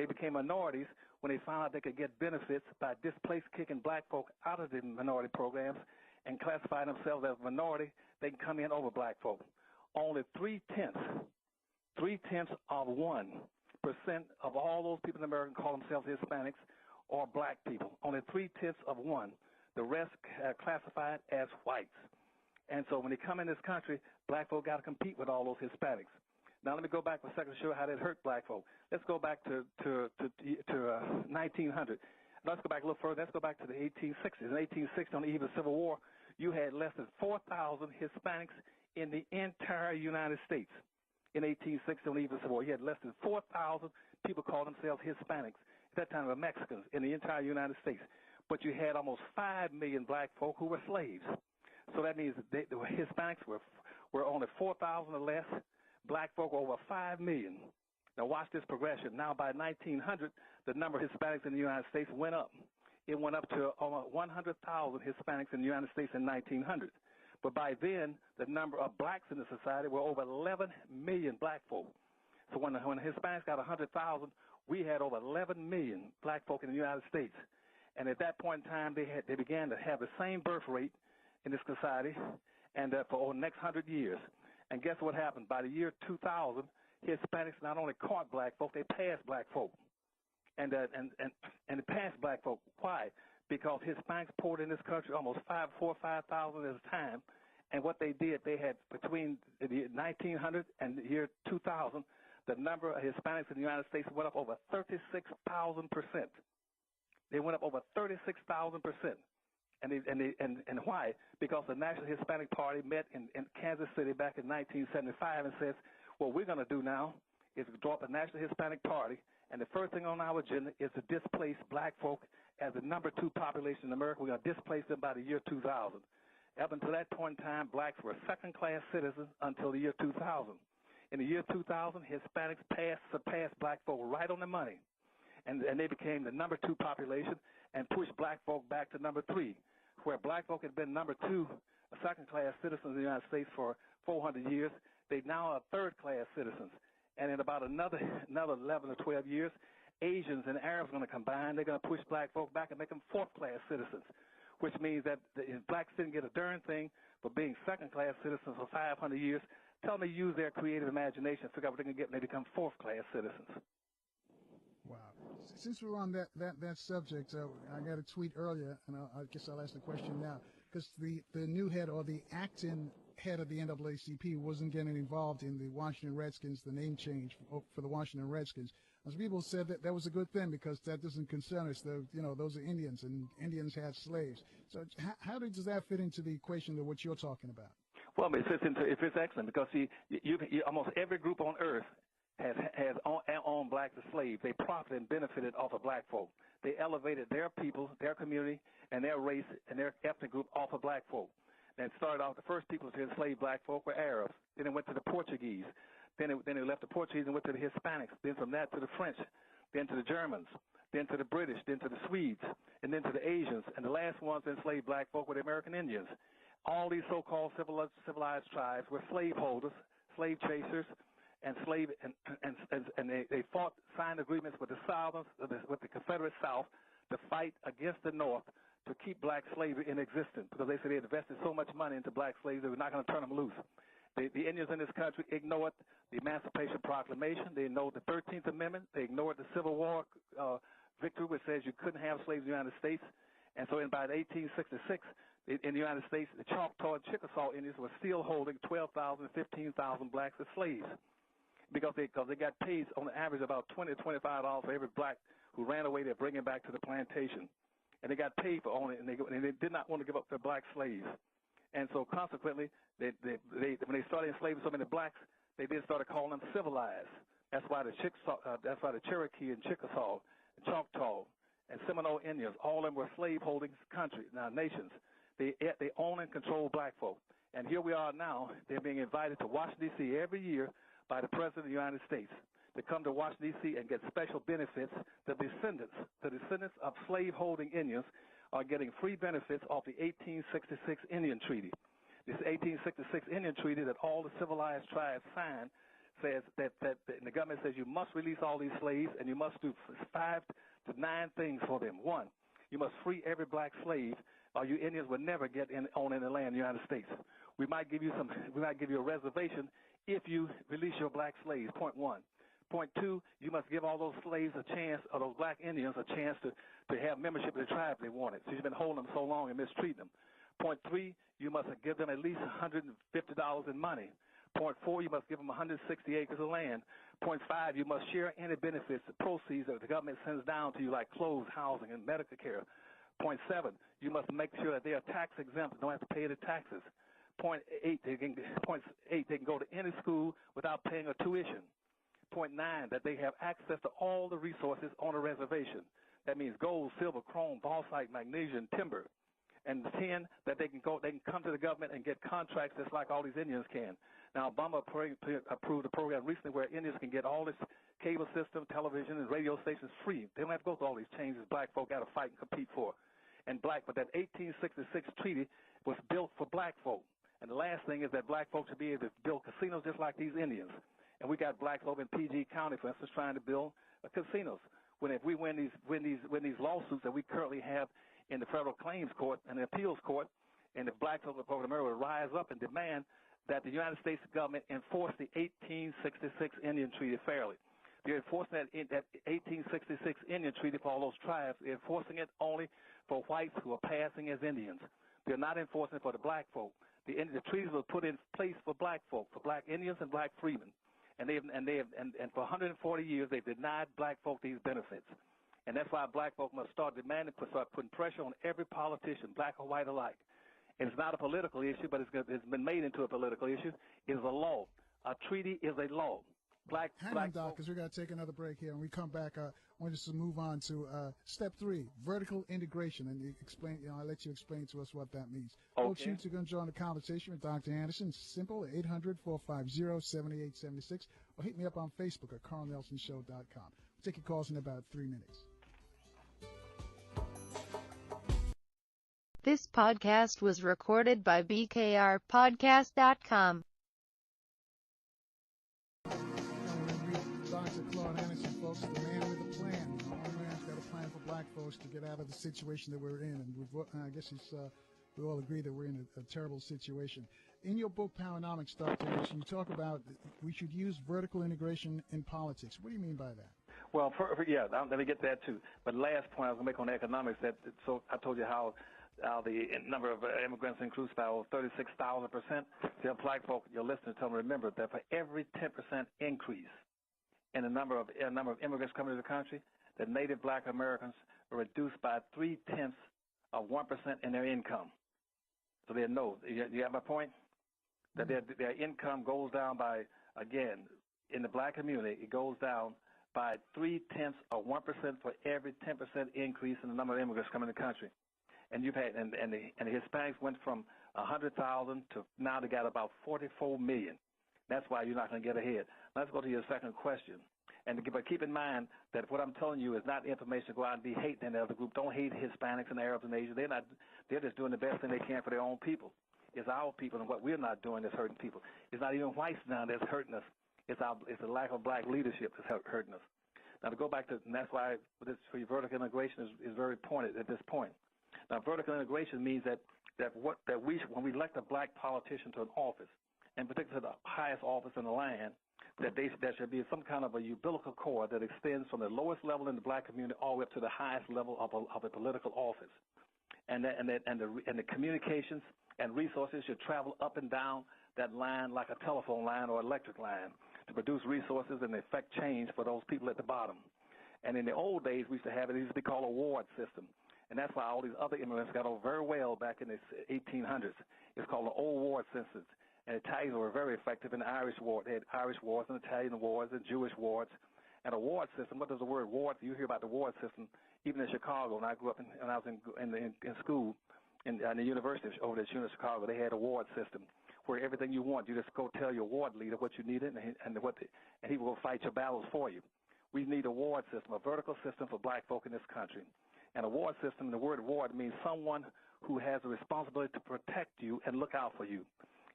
became minorities when they found out they could get benefits by kicking black folk out of the minority programs and classifying themselves as a minority. They can come in over black folk. Only 0.3% of 1% of all those people in America call themselves Hispanics or black people. Only 0.3%. The rest are classified as whites. And so when they come in this country, black folk got to compete with all those Hispanics. Now let me go back for a second to show you how that hurt black folk. Let's go back to 1900. Let's go back a little further. Let's go back to the 1860s. In 1860, on the eve of the Civil War, you had less than 4,000 Hispanics in the entire United States. In 1860, on the eve of the Civil War, you had less than 4,000 people call themselves Hispanics. At that time, they were Mexicans in the entire United States. But you had almost 5 million black folk who were slaves. So that means the Hispanics were only 4,000 or less. Black folk were over 5 million. Now watch this progression. Now by 1900, the number of Hispanics in the United States went up. It went up to almost 100,000 Hispanics in the United States in 1900. But by then, the number of blacks in the society were over 11 million black folk. So when the Hispanics got 100,000, we had over 11 million black folk in the United States. And at that point in time, they began to have the same birth rate in this society, and for the next 100 years. And guess what happened? By the year 2000, Hispanics not only caught black folk, they passed black folk. And it passed black folk. Why? Because Hispanics poured in this country almost 4,000 or 5,000 at a time. And what they did, they had between the year 1900 and the year 2000, the number of Hispanics in the United States went up over 36,000%. They went up over 36,000%. And why? Because the National Hispanic Party met in Kansas City back in 1975 and says, what we're going to do now is draw up a National Hispanic Party, and the first thing on our agenda is to displace black folk as the number 2 population in America. We're going to displace them by the year 2000. Up until that point in time, blacks were second-class citizens until the year 2000. In the year 2000, Hispanics surpassed black folk right on the money, and they became the number 2 population and pushed black folk back to number 3. Where black folk had been number 2, second-class citizens in the United States for 400 years, they now are third-class citizens. And in about another 11 or 12 years, Asians and Arabs are going to combine. They're going to push black folk back and make them fourth-class citizens, which means that blacks didn't get a darn thing for being second-class citizens for 500 years. Tell them to use their creative imagination, figure out what they can get, and they become fourth-class citizens. Wow. Since we're on that subject, I got a tweet earlier, and I guess I'll ask the question now, because the new head or the acting head of the NAACP wasn't getting involved in the Washington Redskins, the name change for the Washington Redskins. As people said that was a good thing because that doesn't concern us. Those are Indians, and Indians had slaves. So how does that fit into the equation of what you're talking about? Well, it fits excellent because see, you almost every group on earth has owned blacks as slaves. They profited and benefited off of black folk. They elevated their people, their community, and their race and their ethnic group off of black folk. And it started off, the first people to enslave black folk were Arabs. Then it went to the Portuguese. Then it left the Portuguese and went to the Hispanics. Then from that to the French. Then to the Germans. Then to the British. Then to the Swedes. And then to the Asians. And the last ones to enslave black folk were the American Indians. All these so-called civilized tribes were slaveholders, slave chasers, and they fought, signed agreements with the Southern, with the Confederate South, to fight against the North to keep black slavery in existence, because they said they had invested so much money into black slaves they were not going to turn them loose. The Indians in this country ignored the Emancipation Proclamation. They ignored the 13th Amendment. They ignored the Civil War victory, which says you couldn't have slaves in the United States. And so by 1866, in the United States, the Choctaw and Chickasaw Indians were still holding 12,000 to 15,000 blacks as slaves, because they got paid on average about $20 to $25 for every black who ran away. They're bringing back to the plantation, and they got paid for owning it, and they did not want to give up their black slaves. And so consequently, when they started enslaving so many blacks, they then started calling them civilized. That's why the Cherokee and Chickasaw, and Choctaw, and Seminole Indians, all of them were slave-holding nations. They own and control black folk. And here we are now. They're being invited to Washington, D.C. every year by the President of the United States to come to Washington, D.C. and get special benefits. The descendants of slave-holding Indians are getting free benefits off the 1866 Indian Treaty. This 1866 Indian Treaty that all the civilized tribes signed says that the government says you must release all these slaves, and you must do 5 to 9 things for them. 1, you must free every black slave, or you Indians will never get on any land in the United States. We might give you a reservation if you release your black slaves. Point 1. Point 2, you must give all those slaves a chance, or those black Indians a chance to have membership in the tribe they wanted. So you've been holding them so long and mistreating them. Point 3, you must give them at least $150 in money. Point 4, you must give them 160 acres of land. Point 5, you must share any benefits, the proceeds that the government sends down to you, like clothes, housing, and medical care. Point 7, you must make sure that they are tax exempt, don't have to pay the taxes. Point 8, they can go to any school without paying a tuition. Point 9, that they have access to all the resources on a reservation. That means gold, silver, chrome, bauxite, magnesium, timber. And 10, that they can come to the government and get contracts just like all these Indians can. Now, Obama approved a program recently where Indians can get all this cable system, television, and radio stations free. They don't have to go through all these changes black folk got to fight and compete for. But that 1866 treaty was built for black folk. And the last thing is that black folks should be able to build casinos just like these Indians. And we got blacks over in PG County, for instance, trying to build casinos. If we win these lawsuits that we currently have in the federal claims court and the appeals court, and if blacks over in America will rise up and demand that the United States government enforce the 1866 Indian Treaty fairly. They're enforcing that 1866 Indian Treaty for all those tribes. They're enforcing it only for whites who are passing as Indians. They're not enforcing it for the black folk. The treaties were put in place for black folk, for black Indians and black freemen. And for 140 years they've denied black folk these benefits. And that's why black folk must start putting pressure on every politician, black or white alike. And it's not a political issue, but it's been made into a political issue. It is a law. A treaty is a law. Hang on, Doc, because we're going to take another break here. When we come back, I want us to move on to step 3, vertical integration. And I'll let you explain to us what that means. Okay. Folks, you going to join the conversation with Dr. Anderson. It's simple, 800-450-7876. Or hit me up on Facebook at carlnelsonshow.com. We'll take your calls in about 3 minutes. This podcast was recorded by BKRPodcast.com. Dr. Claude Anderson, folks, the man with a plan. Our man's got a plan for black folks to get out of the situation that we're in. And I guess we all agree that we're in a terrible situation. In your book, Powernomics, Dr. Anderson, you talk about we should use vertical integration in politics. What do you mean by that? Well, let me get to that too. But last point I was going to make on economics, so I told you how the number of immigrants increased by over 36,000%. Tell black folk, your listeners, tell them, remember that for every 10% increase in the number of immigrants coming to the country, the native black Americans are reduced by 0.3% in their income. So they know. You have my point? That their income goes down by, again, in the black community, it goes down by 0.3% for every 10% increase in the number of immigrants coming to the country. and you've had and the Hispanics went from 100,000 to now they got about 44 million. That's why you're not going to get ahead. Let's go to your second question. But keep in mind that what I'm telling you is not information to go out and be hating any other group. Don't hate Hispanics and Arabs and Asians. They're just doing the best thing they can for their own people. It's our people, and what we're not doing that's hurting people. It's not even whites now that's hurting us. It's the lack of black leadership that's hurting us. Now to go back to, and that's why for your vertical integration is very pointed at this point. Now vertical integration means that when we elect a black politician to an office, and particularly the highest office in the land, that there should be some kind of a umbilical cord that extends from the lowest level in the black community all the way up to the highest level of a political office, and the communications and resources should travel up and down that line like a telephone line or electric line to produce resources and effect change for those people at the bottom. And in the old days, we used to have it used to be called a ward system, and that's why all these other immigrants got over very well back in the 1800s. It's called the old ward system. And Italians were very effective in the Irish ward. They had Irish wards and Italian wards and Jewish wards. And a ward system, what does the word ward? You hear about the ward system, even in Chicago. When I grew up and I was in school, in the university over at University of Chicago, they had a ward system where everything you want, you just go tell your ward leader what you needed, and he will fight your battles for you. We need a ward system, a vertical system for black folk in this country. And a ward system, the word ward means someone who has a responsibility to protect you and look out for you.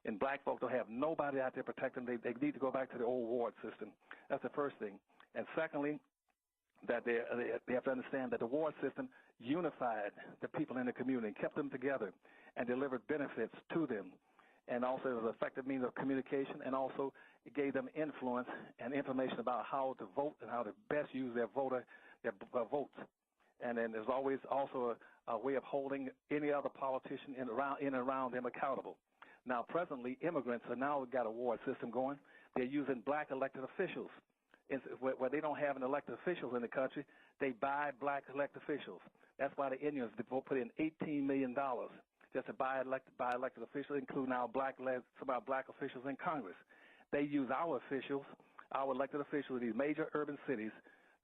And black folk don't have nobody out there protecting them. They need to go back to the old ward system. That's the first thing. And secondly, that they have to understand that the ward system unified the people in the community and kept them together and delivered benefits to them. And also it was an effective means of communication, and also it gave them influence and information about how to vote and how to best use their votes. And then there's always also a way of holding any other politician in and around them accountable. Now, presently, immigrants are now got a ward system going. They're using black elected officials. Where they don't have an elected officials in the country, they buy black elected officials. That's why the Indians put in $18 million just to buy elected officials, including some of our black officials in Congress. They use our officials, our elected officials in these major urban cities.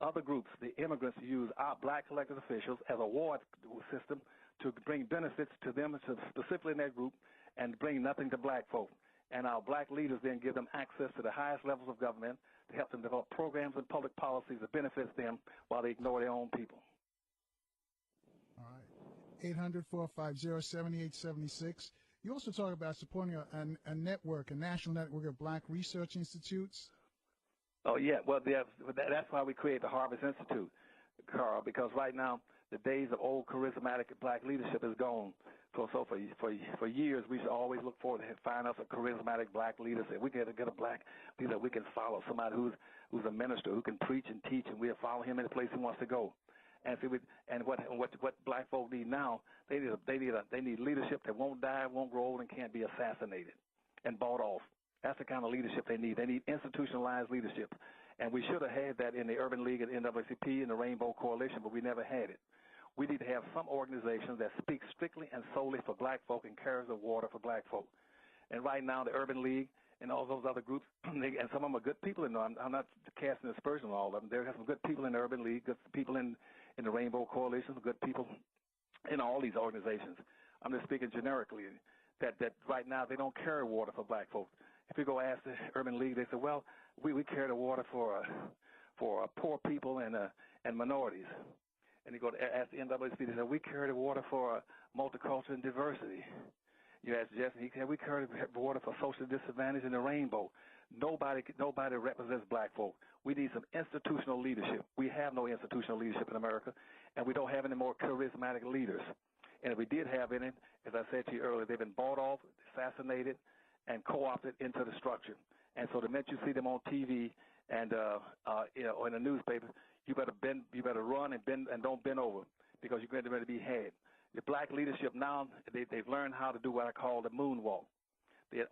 Other groups, the immigrants, use our black elected officials as a ward system to bring benefits to them, specifically in that group, and bring nothing to black folk. And our black leaders then give them access to the highest levels of government to help them develop programs and public policies that benefits them while they ignore their own people. All right. 800-450-7876. You also talk about supporting a network, a national network of black research institutes. Oh, yeah. Well, that's why we created the Harvest Institute, Carl, because right now the days of old charismatic black leadership is gone. So for years, we should always look forward to find us a charismatic black leader. Say we get a black leader we can follow, somebody who's a minister who can preach and teach, and we'll follow him in the place he wants to go. And see, what black folk need now, they need leadership that won't die, won't grow old, and can't be assassinated and bought off. That's the kind of leadership they need. They need institutionalized leadership, and we should have had that in the Urban League and NAACP and the Rainbow Coalition, but we never had it. We need to have some organizations that speak strictly and solely for black folk and carries the water for black folk. And right now, the Urban League and all those other groups, and some of them are good people in them. I'm not casting aspersion on all of them. There are some good people in the Urban League, good people in the Rainbow Coalition, good people in all these organizations. I'm just speaking generically, that right now they don't carry water for black folks. If you go ask the Urban League, they say, well, we carry the water for poor people and minorities. And you go to ask the NAACP, they say, we carry the water for multicultural and diversity. You ask Justin, he said, we carry the water for social disadvantage and the rainbow. Nobody represents black folk. We need some institutional leadership. We have no institutional leadership in America, and we don't have any more charismatic leaders. And if we did have any, as I said to you earlier, they've been bought off, assassinated, and co-opted into the structure. And so the minute you see them on TV and or in the newspaper, you better run and bend and don't bend over, because you're going to be had. The black leadership now, they've learned how to do what I call the moonwalk.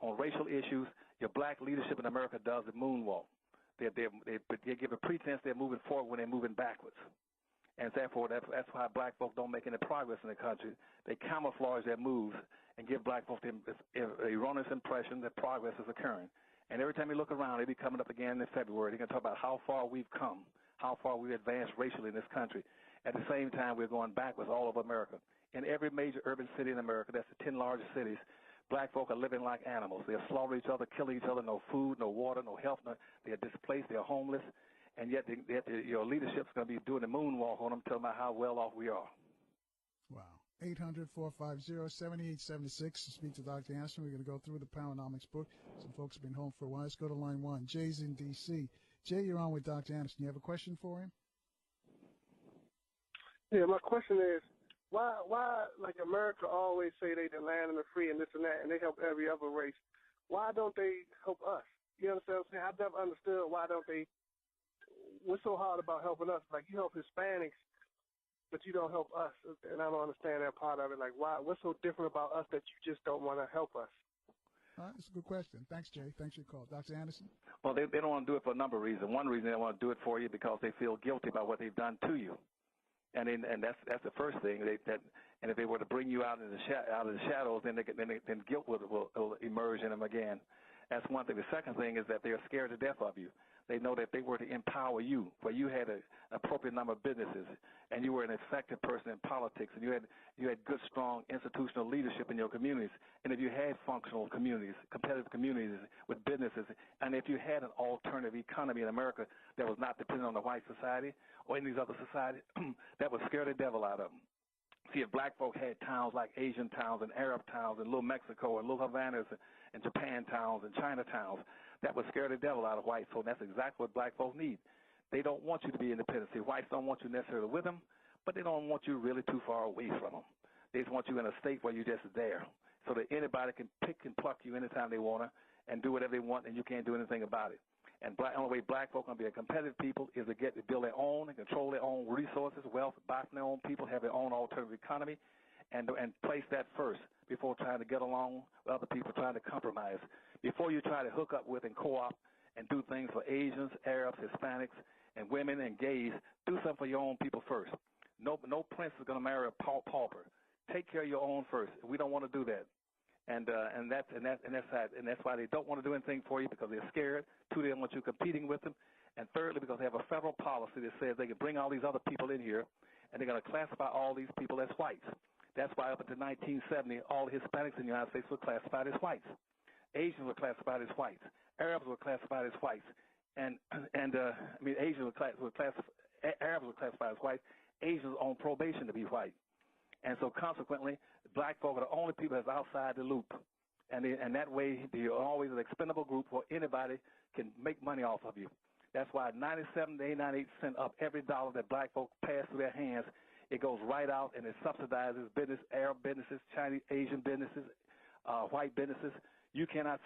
On racial issues, your black leadership in America does the moonwalk. They give a pretense they're moving forward when they're moving backwards. And therefore, that's why black folk don't make any progress in the country. They camouflage their moves and give black folks the erroneous impression that progress is occurring. And every time you look around, they be coming up again in February. They're going to talk about how far we've come, how far we've advanced racially in this country. At the same time, we're going backwards all over America. in every major urban city in America, that's the 10 largest cities, black folk are living like animals. They're slaughtering each other, killing each other, no food, no water, no health. They're displaced, they're homeless, and yet your leadership's going to be doing the moonwalk on them, telling them how well off we are. Wow. 800-450-7876 to speak to Dr. Anderson. We're going to go through the Powernomics book. Some folks have been home for a while. Let's go to line one. Jay's in D.C. Jay, you're on with Dr. Anderson. You have a question for him? Yeah, my question is, why like America always say they the land and the free and this and that, and they help every other race. Why don't they help us? You understand what I'm saying? I've never understood why don't they, what's so hard about helping us? Like, you help Hispanics, but you don't help us, and I don't understand that part of it. Like, why? What's so different about us that you just don't want to help us? That's a good question. Thanks, Jay. Thanks for your call. Dr. Anderson? Well, they don't want to do it for a number of reasons. One reason they don't want to do it for you because they feel guilty about what they've done to you. And that's the first thing. And if they were to bring you out of the shadows, then guilt will emerge in them again. That's one thing. The second thing is that they are scared to death of you. They know that if they were to empower you, where you had an appropriate number of businesses, and you were an effective person in politics, and you had good, strong institutional leadership in your communities, and if you had functional communities, competitive communities with businesses, and if you had an alternative economy in America that was not dependent on the white society or any of these other societies, that would scare the devil out of them. See, if black folk had towns like Asian towns and Arab towns and Little Mexico and Little Havanas and Japan towns and China towns, that would scare the devil out of white folk. That's exactly what black folk need. They don't want you to be independent. See, whites don't want you necessarily with them, but they don't want you really too far away from them. They just want you in a state where you're just there so that anybody can pick and pluck you anytime they want to and do whatever they want, and you can't do anything about it. And the only way black folk can be a competitive people is to build their own and control their own resources, wealth, buy from their own people, have their own alternative economy, and place that first before trying to get along with other people, trying to compromise. Before you try to hook up with and co-op and do things for Asians, Arabs, Hispanics, and women and gays, do something for your own people first. No prince is going to marry a pauper. Take care of your own first. We don't want to do that. And that's why they don't want to do anything for you, because they're scared. Two, they don't want you competing with them. And thirdly, because they have a federal policy that says they can bring all these other people in here, and they're going to classify all these people as whites. That's why up until 1970, all Hispanics in the United States were classified as whites. Asians were classified as whites. Arabs were classified as whites. Arabs were classified as whites. Asians were on probation to be white. And so consequently, black folk are the only people that's outside the loop. And that way, you're always an expendable group where anybody can make money off of you. That's why 97 to 98% of every dollar that black folk pass through their hands, it goes right out and it subsidizes business, Arab businesses, Chinese, Asian businesses, white businesses. You cannot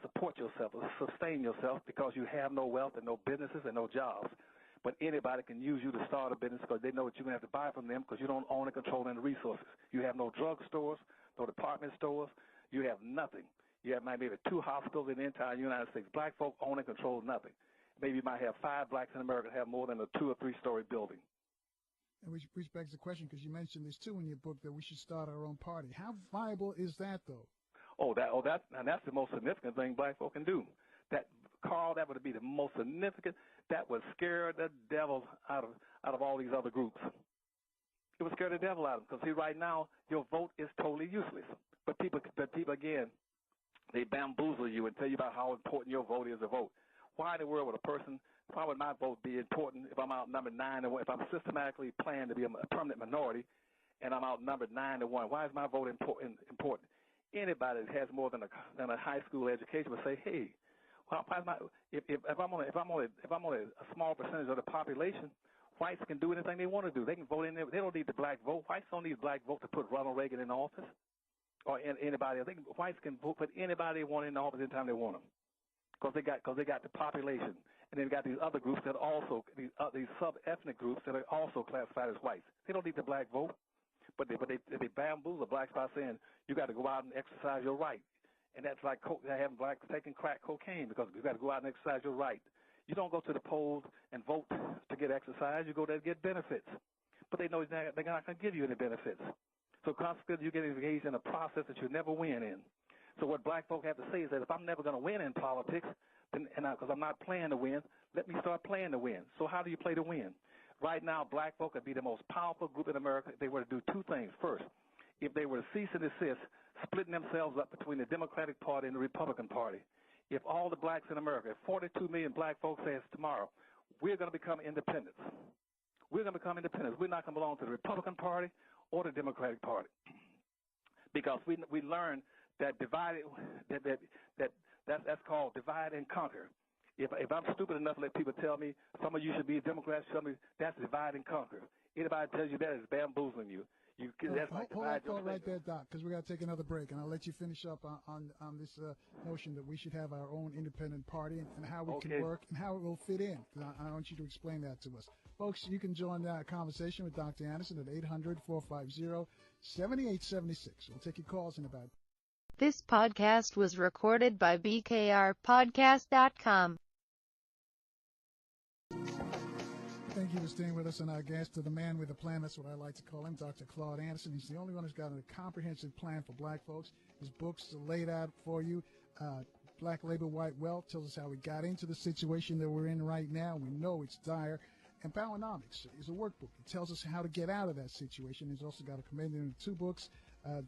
support yourself or sustain yourself because you have no wealth and no businesses and no jobs. But anybody can use you to start a business because they know that you're going to have to buy from them because you don't own and control any resources. You have no drug stores, no department stores. You have nothing. You have maybe 2 hospitals in the entire United States. Black folk own and control nothing. Maybe you might have 5 blacks in America that have more than a 2 or 3 story building. And which begs the question, because you mentioned this too in your book, that we should start our own party. How viable is that, though? That's the most significant thing black folk can do. That would be the most significant. That would scare the devil out of all these other groups. It would scare the devil out of them because, see, right now your vote is totally useless. But people again, they bamboozle you and tell you about how important your vote is to vote. Why in the world why would my vote be important if I'm outnumbered 9-1? If I'm systematically planned to be a permanent minority and I'm outnumbered 9-1, why is my vote important? Anybody that has more than a high school education would say, hey, if I'm only a small percentage of the population, whites can do anything they want to do. They can vote in there. They don't need the black vote. Whites don't need black vote to put Ronald Reagan in office or anybody. I think whites can put anybody they want in office anytime they want them because they got the population. And they've got these other groups that also these sub-ethnic groups that are also classified as whites. They don't need the black vote, but they bamboozle blacks by saying you got to go out and exercise your right. And that's like having blacks taking crack cocaine because you got to go out and exercise your right. You don't go to the polls and vote to get exercise. You go there to get benefits. But they know they're not going to give you any benefits. So consequently, you get engaged in a process that you never win in. So what black folk have to say is that if I'm never going to win in politics, because I'm not playing to win, let me start playing to win. So how do you play to win? Right now, black folk would be the most powerful group in America if they were to do 2 things. First, if they were to cease and desist, splitting themselves up between the Democratic Party and the Republican Party. If all the blacks in America, if 42 million black folks says tomorrow, we're going to become independents. We're going to become independents. We're not going to belong to the Republican Party or the Democratic Party, because we learned that that's called divide and conquer. If I'm stupid enough to let people tell me some of you should be Democrats, that's divide and conquer. Anybody tells you that is bamboozling you. That's like hold that thought right there, Doc, because we got to take another break, and I'll let you finish up on this notion that we should have our own independent party and how we can work and how it will fit in. I want you to explain that to us. Folks, you can join that conversation with Dr. Anderson at 800-450-7876. We'll take your calls in about. This podcast was recorded by BKRPodcast.com. Thank you for staying with us, and our guest, the man with a plan, that's what I like to call him, Dr. Claude Anderson. He's the only one who's got a comprehensive plan for black folks. His books are laid out for you. Black Labor, White Wealth tells us how we got into the situation that we're in right now. We know it's dire. And Powernomics is a workbook. It tells us how to get out of that situation. He's also got a compendium of 2 books,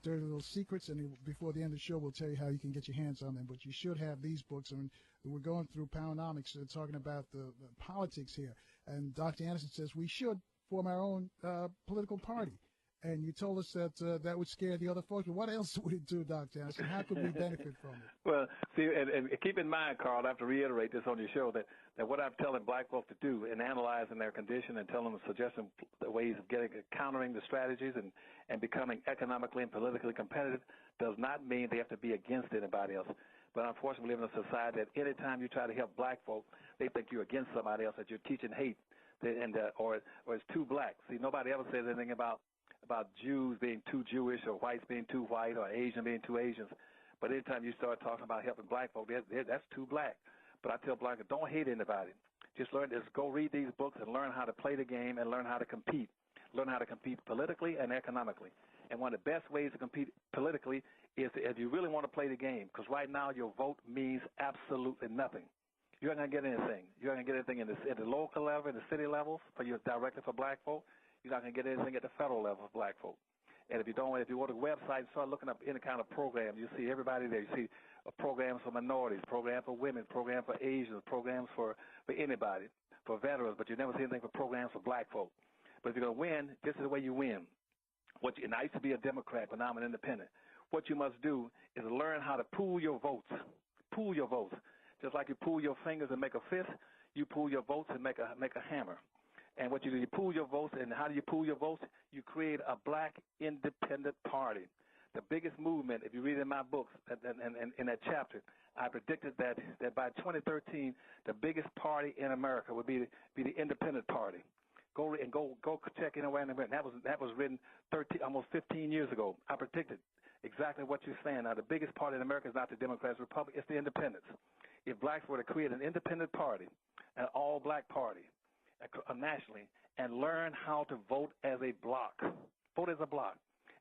Dirty Little Secrets, and before the end of the show, we'll tell you how you can get your hands on them. But you should have these books. I mean, we're going through Powernomics, talking about the politics here. And Dr. Anderson says we should form our own political party. And you told us that that would scare the other folks. But what else would it do, Dr. Anderson? How could we benefit from it? Well, see, and keep in mind, Carl, I have to reiterate this on your show, that what I'm telling black folks to do in analyzing their condition and telling them, suggesting the ways of countering the strategies and becoming economically and politically competitive does not mean they have to be against anybody else. But unfortunately, we live in a society that any time you try to help black folks, they think you're against somebody else, that you're teaching hate, or it's too black. See, nobody ever says anything about Jews being too Jewish or whites being too white or Asian being too Asians. But anytime you start talking about helping black folks, that's too black. But I tell black folks, don't hate anybody. Just go read these books and learn how to play the game and learn how to compete. Learn how to compete politically and economically. And one of the best ways to compete politically is if you really want to play the game, because right now your vote means absolutely nothing. You're not going to get anything. You're not going to get anything at the local level, in the city levels, directly for black folk. You're not going to get anything at the federal level for black folk. And if you go to the website and start looking up any kind of program, you see everybody there. You see programs for minorities, programs for women, programs for Asians, programs for anybody, for veterans, but you never see anything for programs for black folk. But if you're going to win, this is the way you win. And I used to be a Democrat, but now I'm an independent. What you must do is learn how to pool your votes. Pool your votes. Just like you pool your fingers and make a fist, you pool your votes and make a hammer. And what you do, you pool your votes. And how do you pool your votes? You create a black independent party. The biggest movement, if you read in my books, and in that chapter, I predicted that by 2013, the biggest party in America would be the independent party. Go check anywhere in America. That was written almost 15 years ago. I predicted exactly what you're saying. Now, the biggest party in America is not the Democrats, Republicans, it's the independents. If blacks were to create an independent party, an all-black party, nationally, and learn how to vote as a block,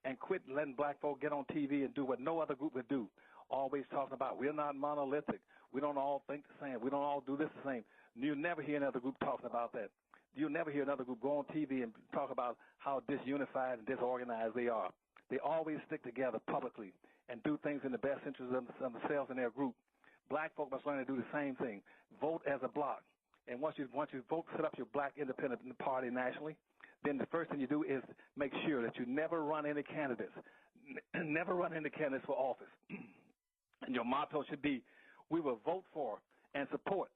and quit letting black folk get on TV and do what no other group would do, always talking about we're not monolithic, we don't all think the same, we don't all do this the same. You'll never hear another group talking about that. You'll never hear another group go on TV and talk about how disunified and disorganized they are. They always stick together publicly and do things in the best interest of themselves and their group. Black folk must learn to do the same thing. Vote as a block. And once you vote, set up your black independent party nationally, then the first thing you do is make sure that you never run any candidates. Never run any candidates for office. And your motto should be, we will vote for and support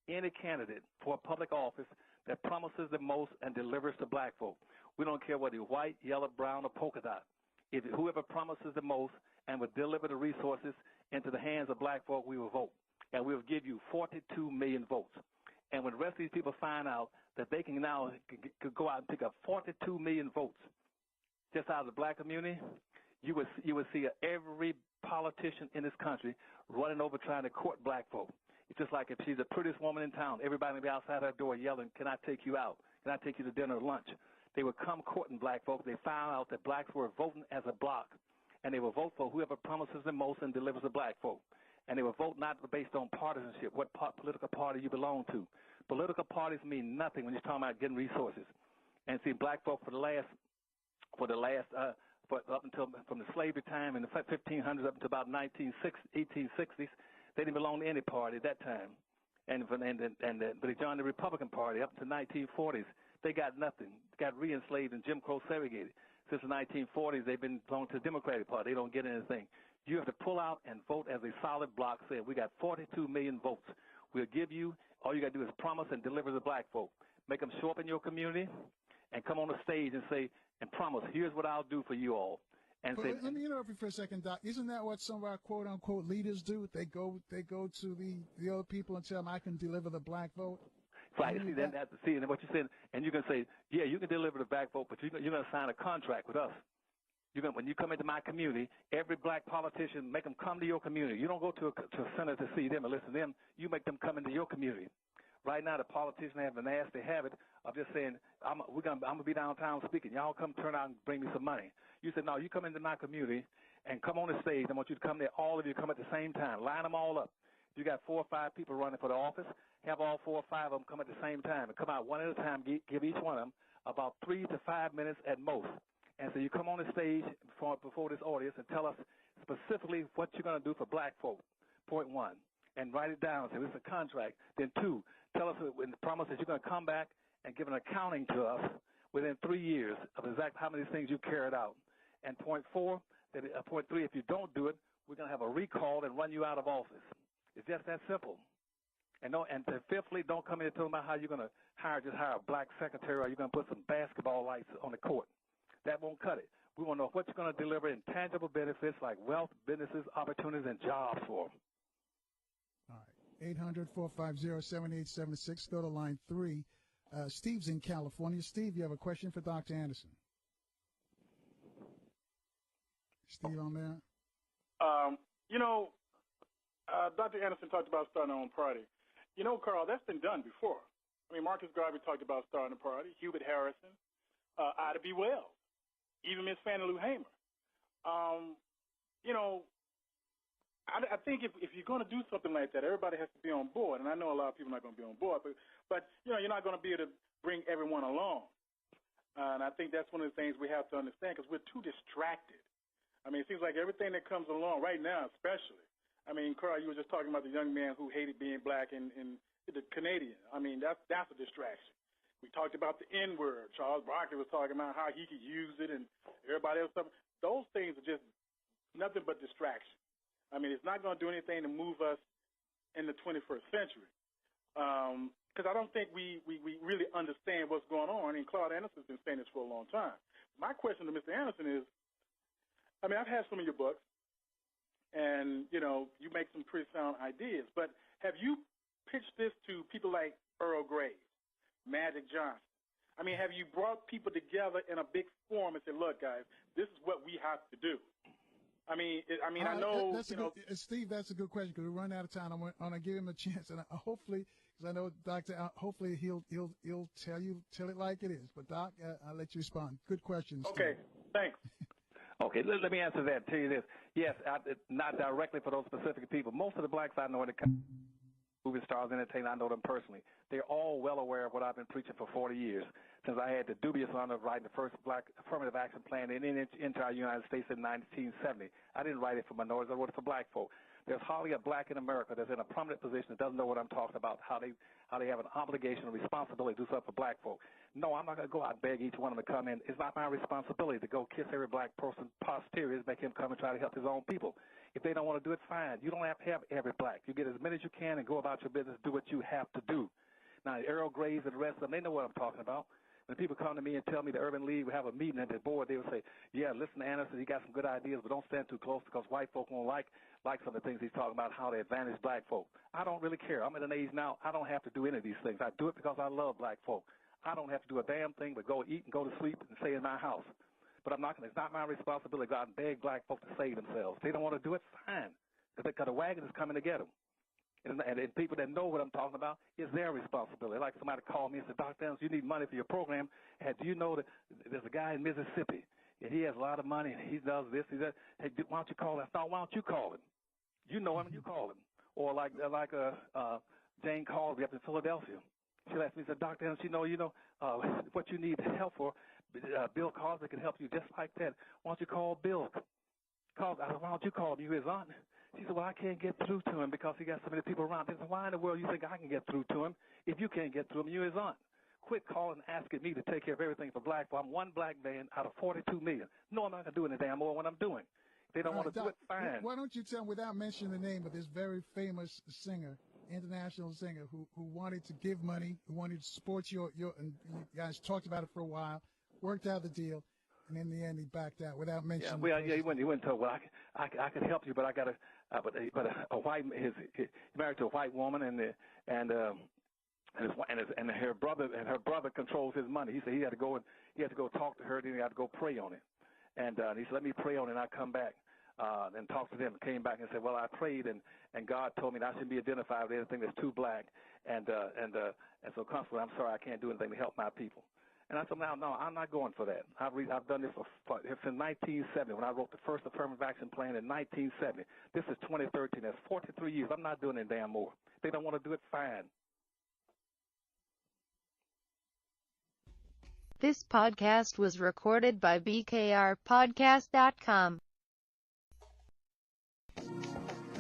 any candidate for a public office that promises the most and delivers to black folk. We don't care whether you're white, yellow, brown, or polka dot. Whoever promises the most and will deliver the resources into the hands of black folk, we will vote. And we will give you 42 million votes. And when the rest of these people find out that they can now go out and pick up 42 million votes just out of the black community, you would see every politician in this country running over trying to court black folk. It's just like if she's the prettiest woman in town, everybody will be outside her door yelling, can I take you out? Can I take you to dinner or lunch? They would come courting black folk. They found out that blacks were voting as a block, and they would vote for whoever promises the most and delivers to black folk. And they would vote not based on partisanship, what political party you belong to. Political parties mean nothing when you're talking about getting resources. And see, black folk for the last but up until from the slavery time in the 1500s up until about 1860s, they didn't belong to any party at that time. But they joined the Republican Party up to 1940s. They got nothing. Got re-enslaved and Jim Crow segregated. Since the 1940s, they've been belonging to the Democratic Party. They don't get anything. You have to pull out and vote as a solid block. Say, we got 42 million votes. We'll give you, all you got to do is promise and deliver the black vote. Make them show up in your community and come on the stage and say, and promise, here's what I'll do for you all. And but say, let me interrupt you for a second, Doc. Isn't that what some of our quote unquote leaders do? They go to the other people and tell them, I can deliver the black vote. Right. See, then that, see, and what you said, and you can say, yeah, you can deliver the black vote, but you're going to sign a contract with us. When you come into my community, every black politician, make them come to your community. You don't go to a center to see them or listen to them. You make them come into your community. Right now, the politicians have a nasty habit of just saying, I'm gonna be downtown speaking. Y'all come turn out and bring me some money. You said, no, you come into my community and come on the stage. I want you to come there. All of you come at the same time. Line them all up. You got 4 or 5 people running for the office. Have all 4 or 5 of them come at the same time and come out one at a time. Give each one of them about 3 to 5 minutes at most. And so you come on the stage before this audience and tell us specifically what you're going to do for black folk, point 1, and write it down. So it's a contract. Then 2, tell us and promise that you're going to come back and give an accounting to us within 3 years of exactly how many things you carried out. And point 4, point 3, if you don't do it, we're going to have a recall and run you out of office. It's just that simple. And fifthly, don't come in and tell them about how you're going to hire a black secretary or you're going to put some basketball lights on the court. That won't cut it. We want to know what you're going to deliver in tangible benefits like wealth, businesses, opportunities, and jobs for them. All right. 800-450-7876. Go to line 3. Steve's in California. Steve, you have a question for Dr. Anderson? Steve on there? Dr. Anderson talked about starting our own party. Carl, that's been done before. I mean, Marcus Garvey talked about starting a party. Hubert Harrison, Ida B. Wells, even Miss Fannie Lou Hamer. I think if you're going to do something like that, everybody has to be on board. And I know a lot of people are not going to be on board, but you're not going to be able to bring everyone along. And I think that's one of the things we have to understand because we're too distracted. I mean, it seems like everything that comes along right now, especially. I mean, Carl, you were just talking about the young man who hated being black and the Canadian. I mean, that's a distraction. We talked about the N-word. Charles Barkley was talking about how he could use it and everybody else. Those things are just nothing but distraction. I mean, it's not going to do anything to move us in the 21st century. Because I don't think we really understand what's going on. And Claude Anderson's been saying this for a long time. My question to Mr. Anderson is, I mean, I've had some of your books, and, you make some pretty sound ideas. But have you pitched this to people like Earl Graves, Magic Johnson? I mean, have you brought people together in a big forum and said, look, guys, this is what we have to do? I mean, I know, Steve, that's a good question because we're running out of time. I'm going to give him a chance, and hopefully, because I know Doctor, hopefully he'll tell it like it is. But Doc, I'll let you respond. Good question. Okay, thanks. Okay, let me answer that. Tell you this. Yes, not directly for those specific people. Most of the blacks I know in the movie stars, entertainers, I know them personally. They're all well aware of what I've been preaching for 40 years, since I had the dubious honor of writing the first black affirmative action plan in the entire United States in 1970. I didn't write it for minorities. I wrote it for black folk. There's hardly a black in America that's in a prominent position that doesn't know what I'm talking about, how they have an obligation and responsibility to do something for black folk. No, I'm not going to go out and beg each one of them to come in. It's not my responsibility to go kiss every black person posterior, make him come and try to help his own people. If they don't want to do it, fine. You don't have to have every black. You get as many as you can and go about your business, do what you have to do. Now, Earl Graves and the rest of them, they know what I'm talking about. When people come to me and tell me the Urban League, we have a meeting at the board, they will say, yeah, listen to Anderson, he got some good ideas, but don't stand too close because white folk won't like some of the things he's talking about, how they advantage black folk. I don't really care. I'm at an age now, I don't have to do any of these things. I do it because I love black folk. I don't have to do a damn thing but go eat and go to sleep and stay in my house. But it's not my responsibility to go out and beg black folk to save themselves. If they don't want to do it, fine, because the wagon is coming to get them. And people that know what I'm talking about, it's their responsibility. Like somebody called me and said, Dr. Anderson, you need money for your program. And do you know that there's a guy in Mississippi, and he has a lot of money, and he does this, he does. Hey, why don't you call him? No, why don't you call him? You know him, and you call him. Or like Jane Calderby up in Philadelphia. She asked me, said, Dr. Anderson, what you need help for, Bill Cosby can help you just like that. Why don't you call Bill? Why don't you call him? You his aunt? She said, well, I can't get through to him because he got so many people around. I said, why in the world you think I can get through to him if you can't get through him? You're his aunt. Quit calling and asking me to take care of everything for black people. I'm one black man out of 42 million. No, I'm not going to do any damn more what I'm doing. If they don't want to do it, fine. Why don't you tell, without mentioning the name of this very famous singer, international singer, who wanted to give money, who wanted to support and you guys talked about it for a while, worked out the deal, and in the end he backed out without mentioning. He went and told, well, I could help you, but I got to, but a white, he's married to a white woman, and her brother controls his money. He said he had to go talk to her, then he had to go pray on it, and he said, let me pray on it, and I come back. And talked to them, came back and said, well, I prayed, and God told me that I shouldn't be identified with anything that's too black, and so consequently, I'm sorry, I can't do anything to help my people. And I said, no, I'm not going for that. I've done this since 1970, when I wrote the first affirmative action plan in 1970. This is 2013. That's 43 years. I'm not doing any damn more. If they don't want to do it, fine. This podcast was recorded by BKRPodcast.com.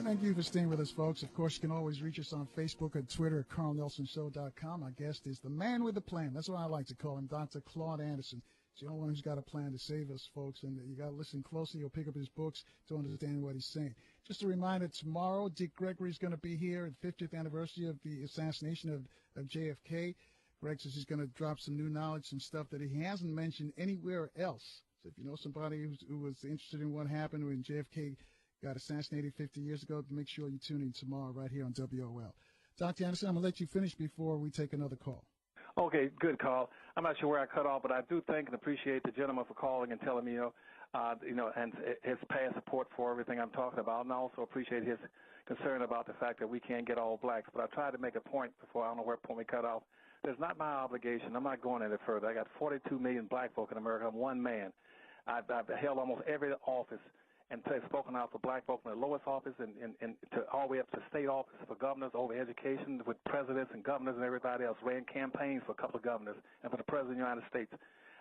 Thank you for staying with us, folks. Of course, you can always reach us on Facebook and Twitter at CarlNelsonShow.com. Our guest is the man with the plan. That's what I like to call him, Dr. Claude Anderson. He's the only one who's got a plan to save us, folks, and you got to listen closely. You'll pick up his books to understand what he's saying. Just a reminder, tomorrow, Dick Gregory is going to be here at the 50th anniversary of the assassination of JFK. Greg says he's going to drop some new knowledge, some stuff that he hasn't mentioned anywhere else. So if you know somebody who was interested in what happened when JFK got assassinated 50 years ago, make sure you tune in tomorrow right here on WOL. Dr. Anderson, I'm going to let you finish before we take another call. Okay, good call. I'm not sure where I cut off, but I do thank and appreciate the gentleman for calling and telling me, and his past support for everything I'm talking about, and I also appreciate his concern about the fact that we can't get all blacks. But I tried to make a point before. I don't know where point we cut off. It's not my obligation. I'm not going any further. I got 42 million black folk in America. I'm one man. I've held almost every office and spoken out for black folk in the lowest office and to all the way up to state office for governors, over education with presidents and governors and everybody else. Ran campaigns for a couple of governors and for the president of the United States.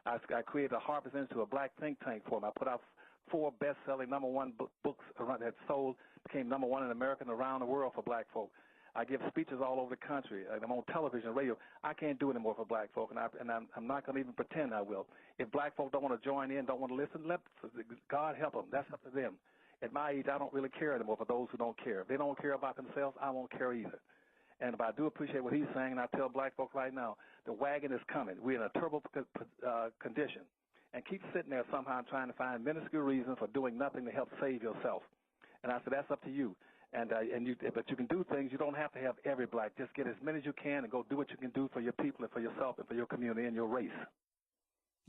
I created a Harvest Institute, a black think tank for him. I put out 4 best-selling #1 books that sold, became #1 in America and around the world for black folk. I give speeches all over the country. I'm on television, radio. I can't do anymore for black folk, and I'm not going to even pretend I will. If black folk don't want to join in, don't want to listen, let God help them. That's up to them. At my age, I don't really care anymore for those who don't care. If they don't care about themselves, I won't care either. And if I do appreciate what he's saying, and I tell black folk right now, the wagon is coming. We're in a turbo condition. And keep sitting there somehow trying to find minuscule reasons for doing nothing to help save yourself. And I said, that's up to you. But you can do things. You don't have to have every black. Just get as many as you can and go do what you can do for your people and for yourself and for your community and your race.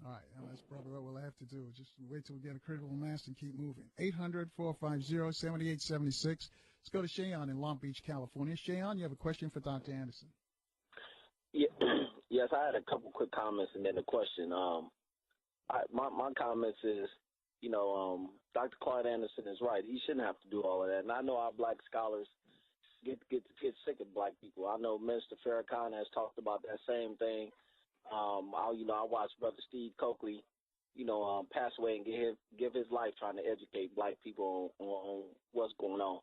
All right, and that's probably what we'll have to do. Just wait till we get a critical mass and keep moving. 800-450-7876. Let's go to Shayon in Long Beach, California. Shayon, you have a question for Dr. Anderson. Yeah, yes, I had a couple quick comments and then a question. My comments is, Dr. Claude Anderson is right. He shouldn't have to do all of that. And I know our black scholars get sick of black people. I know Minister Farrakhan has talked about that same thing. I watched Brother Steve Coakley, pass away and give his life trying to educate black people on what's going on.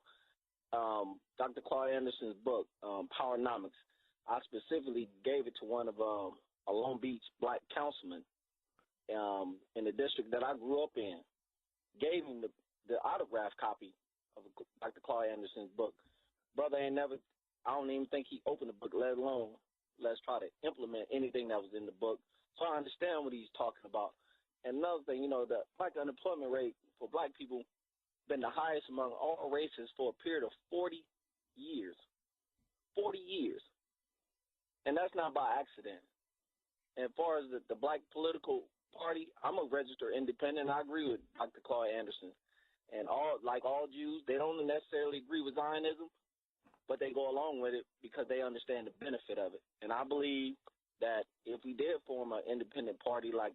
Dr. Claude Anderson's book, Powernomics, I specifically gave it to one of a Long Beach black councilman in the district that I grew up in. Gave him the autographed copy of Dr. Claude Anderson's book. Brother I don't even think he opened the book, let alone let's try to implement anything that was in the book. So I understand what he's talking about. And another thing, the black unemployment rate for black people been the highest among all races for a period of 40 years. 40 years. And that's not by accident. And as far as the black political party, I'm a registered independent. I agree with Dr. Claude Anderson. And all Jews, they don't necessarily agree with Zionism, but they go along with it because they understand the benefit of it. And I believe that if we did form an independent party like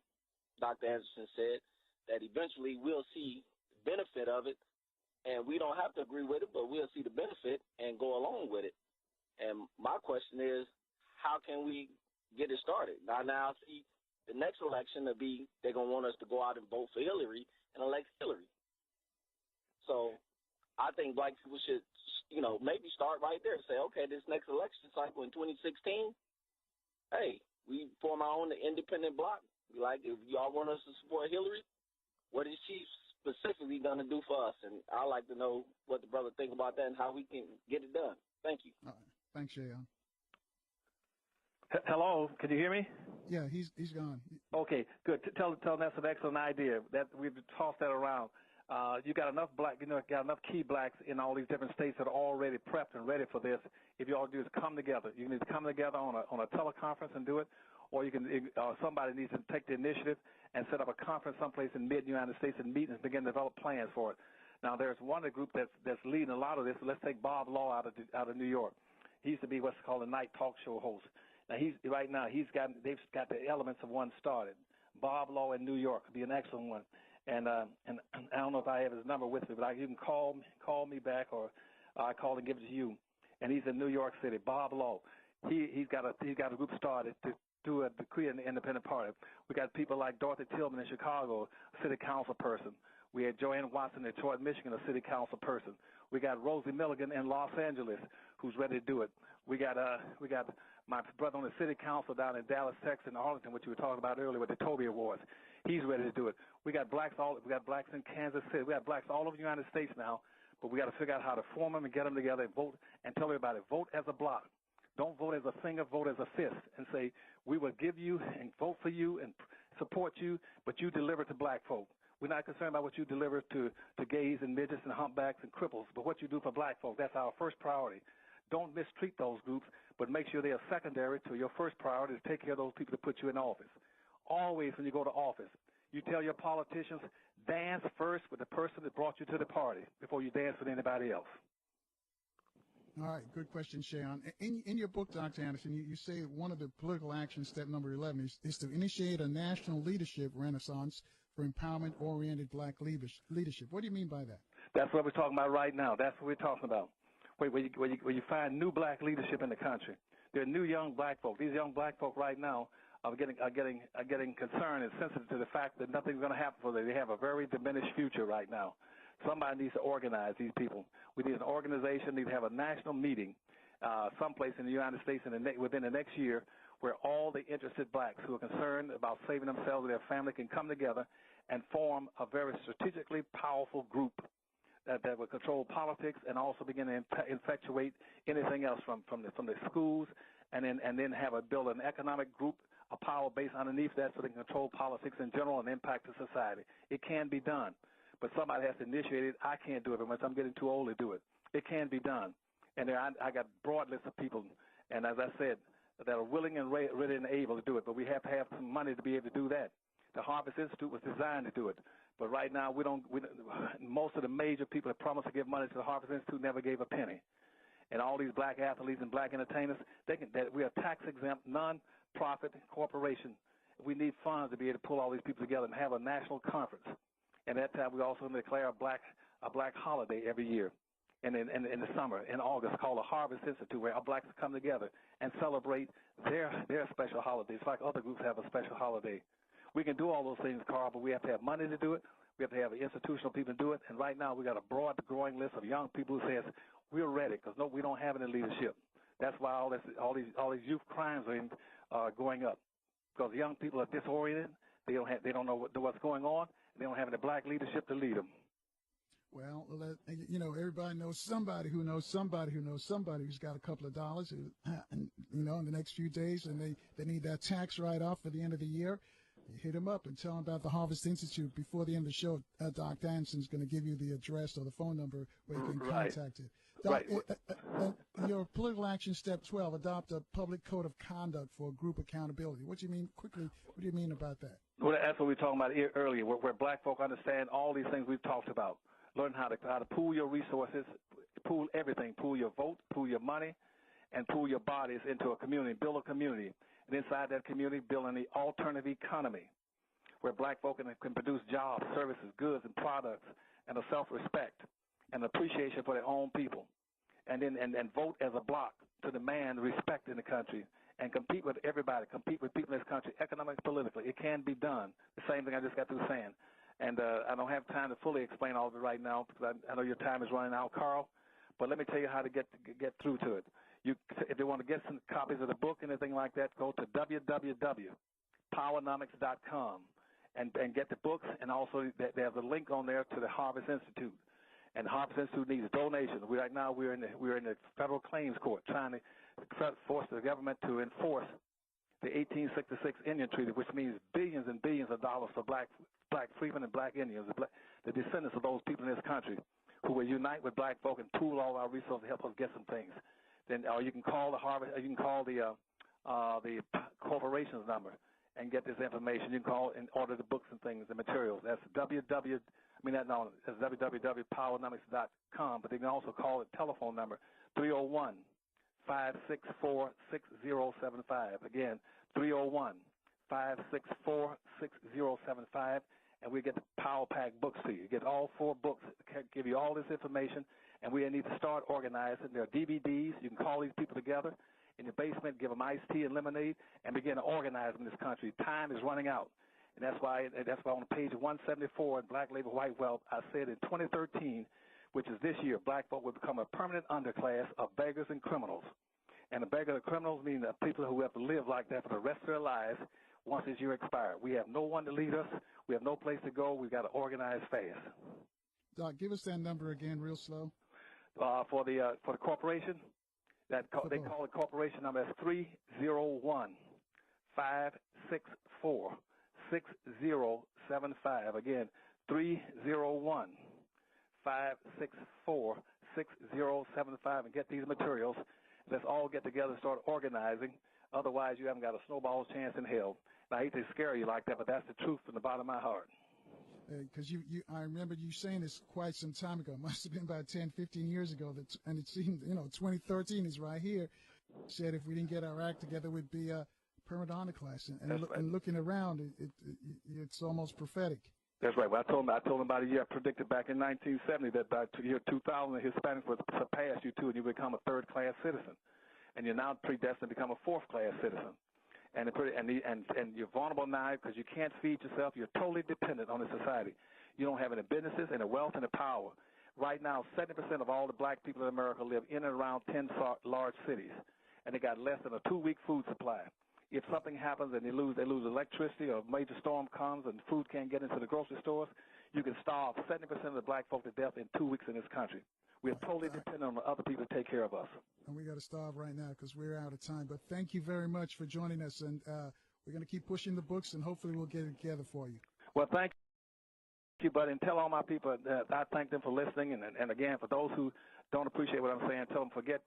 Dr. Anderson said, that eventually we'll see the benefit of it, and we don't have to agree with it, but we'll see the benefit and go along with it. And my question is, how can we get it started? Now I see the next election will be they're going to want us to go out and vote for Hillary and elect Hillary. So I think black people should, maybe start right there and say, okay, this next election cycle in 2016, hey, we form our own independent bloc. Like, if y'all want us to support Hillary, what is she specifically going to do for us? And I'd like to know what the brother think about that and how we can get it done. Thank you. All right. Thanks, Shayon. Hello, can you hear me? Yeah, he's gone. Okay, good. Tell that's an excellent idea. That we've tossed that around. You got enough got enough key blacks in all these different states that are already prepped and ready for this. If you all do is come together. You need to come together on a teleconference and do it, or you can somebody needs to take the initiative and set up a conference someplace in mid-United States and meet and begin to develop plans for it. Now, there's one of the group that's leading a lot of this. Let's take Bob Law out of New York. He used to be what's called a night talk show host. Now they've got the elements of one started. Bob Law in New York would be an excellent one. And I don't know if I have his number with me, but you can call me back, or I call and give it to you. And he's in New York City. Bob Law. He's got a group started to create an independent party. We got people like Dorothy Tillman in Chicago, a city council person. We had Joanne Watson in Detroit, Michigan, a city council person. We got Rosie Milligan in Los Angeles, who's ready to do it. We got my brother on the city council down in Dallas, Texas, and Arlington, which you were talking about earlier with the Toby Awards. He's ready to do it. We got blacks in Kansas City. We got blacks all over the United States now, but we got to figure out how to form them and get them together and vote and tell everybody, vote as a block. Don't vote as a finger, vote as a fist, and say, we will give you and vote for you and support you, but you deliver to black folk. We're not concerned about what you deliver to gays and midgets and humpbacks and cripples, but what you do for black folk. That's our first priority. Don't mistreat those groups, but make sure they are secondary to your first priority to take care of those people that put you in office. Always when you go to office, you tell your politicians, dance first with the person that brought you to the party before you dance with anybody else. All right, good question, Shayon. In your book, Dr. Anderson, you say one of the political action, step number 11, is to initiate a national leadership renaissance for empowerment-oriented black leadership. What do you mean by that? That's what we're talking about right now. That's what we're talking about. Where you find new black leadership in the country. There are new young black folk. These young black folk right now are getting concerned and sensitive to the fact that nothing's going to happen for them. They have a very diminished future right now. Somebody needs to organize these people. We need an organization. Need to have a national meeting someplace in the United States within the next year where all the interested blacks who are concerned about saving themselves and their family can come together and form a very strategically powerful group that will control politics and also begin to effectuate anything else from the schools, and then build an economic group, a power base underneath that, so they can control politics in general and impact the society. It can be done, but somebody has to initiate it. I can't do it very much. I'm getting too old to do it. It can be done, and I got a broad list of people, and as I said, that are willing and ready and able to do it. But we have to have some money to be able to do that. The Harvest Institute was designed to do it. But right now, most of the major people that promised to give money to the Harvest Institute never gave a penny. And all these black athletes and black entertainers, we are tax-exempt, non-profit corporation. We need funds to be able to pull all these people together and have a national conference. And at that time, we also declare a black holiday every year. And in the summer, in August, called the Harvest Institute, where our blacks come together and celebrate their special holidays, like other groups have a special holiday. We can do all those things, Carl, but we have to have money to do it. We have to have institutional people do it. And right now, we got a broad, growing list of young people who says we're ready because we don't have any leadership. That's why all these youth crimes are going up, because young people are disoriented. They don't know what's going on. They don't have any black leadership to lead them. Well, everybody knows somebody who knows somebody who knows somebody who's got a couple of dollars, in the next few days, and they need that tax write-off for the end of the year. You hit them up and tell them about the Harvest Institute. Before the end of the show, Dr. Anderson's going to give you the address or the phone number where you can contact it. Right. Your political action step 12, adopt a public code of conduct for group accountability. What do you mean, quickly, what do you mean about that? Well, that's what we were talking about earlier, where black folk understand all these things we've talked about. Learn how to pool your resources, pool everything, pool your vote, pool your money, and pool your bodies into a community, build a community. And inside that community, build an alternative economy where black folk can produce jobs, services, goods, and products, and a self-respect and appreciation for their own people. And then and vote as a bloc to demand respect in the country and compete with everybody, compete with people in this country, economically, politically. It can be done. The same thing I just got through saying. And I don't have time to fully explain all of it right now because I know your time is running out, Carl. But let me tell you how to get through to it. If you want to get some copies of the book, anything like that, go to www.powernomics.com and get the books. And also there's a link on there to the Harvest Institute. And the Harvest Institute needs donations. Right now we're in the federal claims court trying to force the government to enforce the 1866 Indian Treaty, which means billions and billions of dollars for black freedmen and black Indians, the descendants of those people in this country who will unite with black folk and pool all our resources to help us get some things. Then, or you can call the corporation's number and get this information. You can call and order the books and things, the materials. That's www.powernomics.com, but they can also call the telephone number 301-564-6075. Again, 301-564-6075, and we get the Power Pack books to you. You get all 4 books, give you all this information, and we need to start organizing. There are DVDs. You can call these people together in your basement, give them iced tea and lemonade, and begin to organize in this country. Time is running out, and that's why on page 174 in Black Labor, White Wealth, I said in 2013, which is this year, black folk will become a permanent underclass of beggars and criminals. And the beggars and criminals mean the people who have to live like that for the rest of their lives once this year expires. We have no one to lead us. We have no place to go. We've got to organize fast. Doc, give us that number again real slow. For the corporation, they call the corporation number as 301-564-6075. Again, 301-564-6075, and get these materials. Let's all get together and start organizing. Otherwise, you haven't got a snowball's chance in hell. And I hate to scare you like that, but that's the truth from the bottom of my heart. Because I remember you saying this quite some time ago. It must have been about 10, 15 years ago. And it seemed, 2013 is right here. Said if we didn't get our act together, we'd be a permanent honor class. And looking around, it's almost prophetic. That's right. Well, I told him about a year. I predicted back in 1970 that by the year 2000, Hispanics would surpass you too, and you become a third-class citizen. And you're now predestined to become a fourth-class citizen. And you're vulnerable now because you can't feed yourself. You're totally dependent on the society. You don't have any businesses, any wealth, any power. Right now, 70% of all the black people in America live in and around 10 large cities, and they got less than a 2-week food supply. If something happens and they lose electricity or a major storm comes and food can't get into the grocery stores, you can starve 70% of the black folk to death in 2 weeks in this country. We're totally dependent on other people to take care of us. And we got to starve right now because we're out of time. But thank you very much for joining us, and we're going to keep pushing the books, and hopefully we'll get it together for you. Well, thank you, buddy, and tell all my people that I thank them for listening. And again, for those who don't appreciate what I'm saying, tell them forget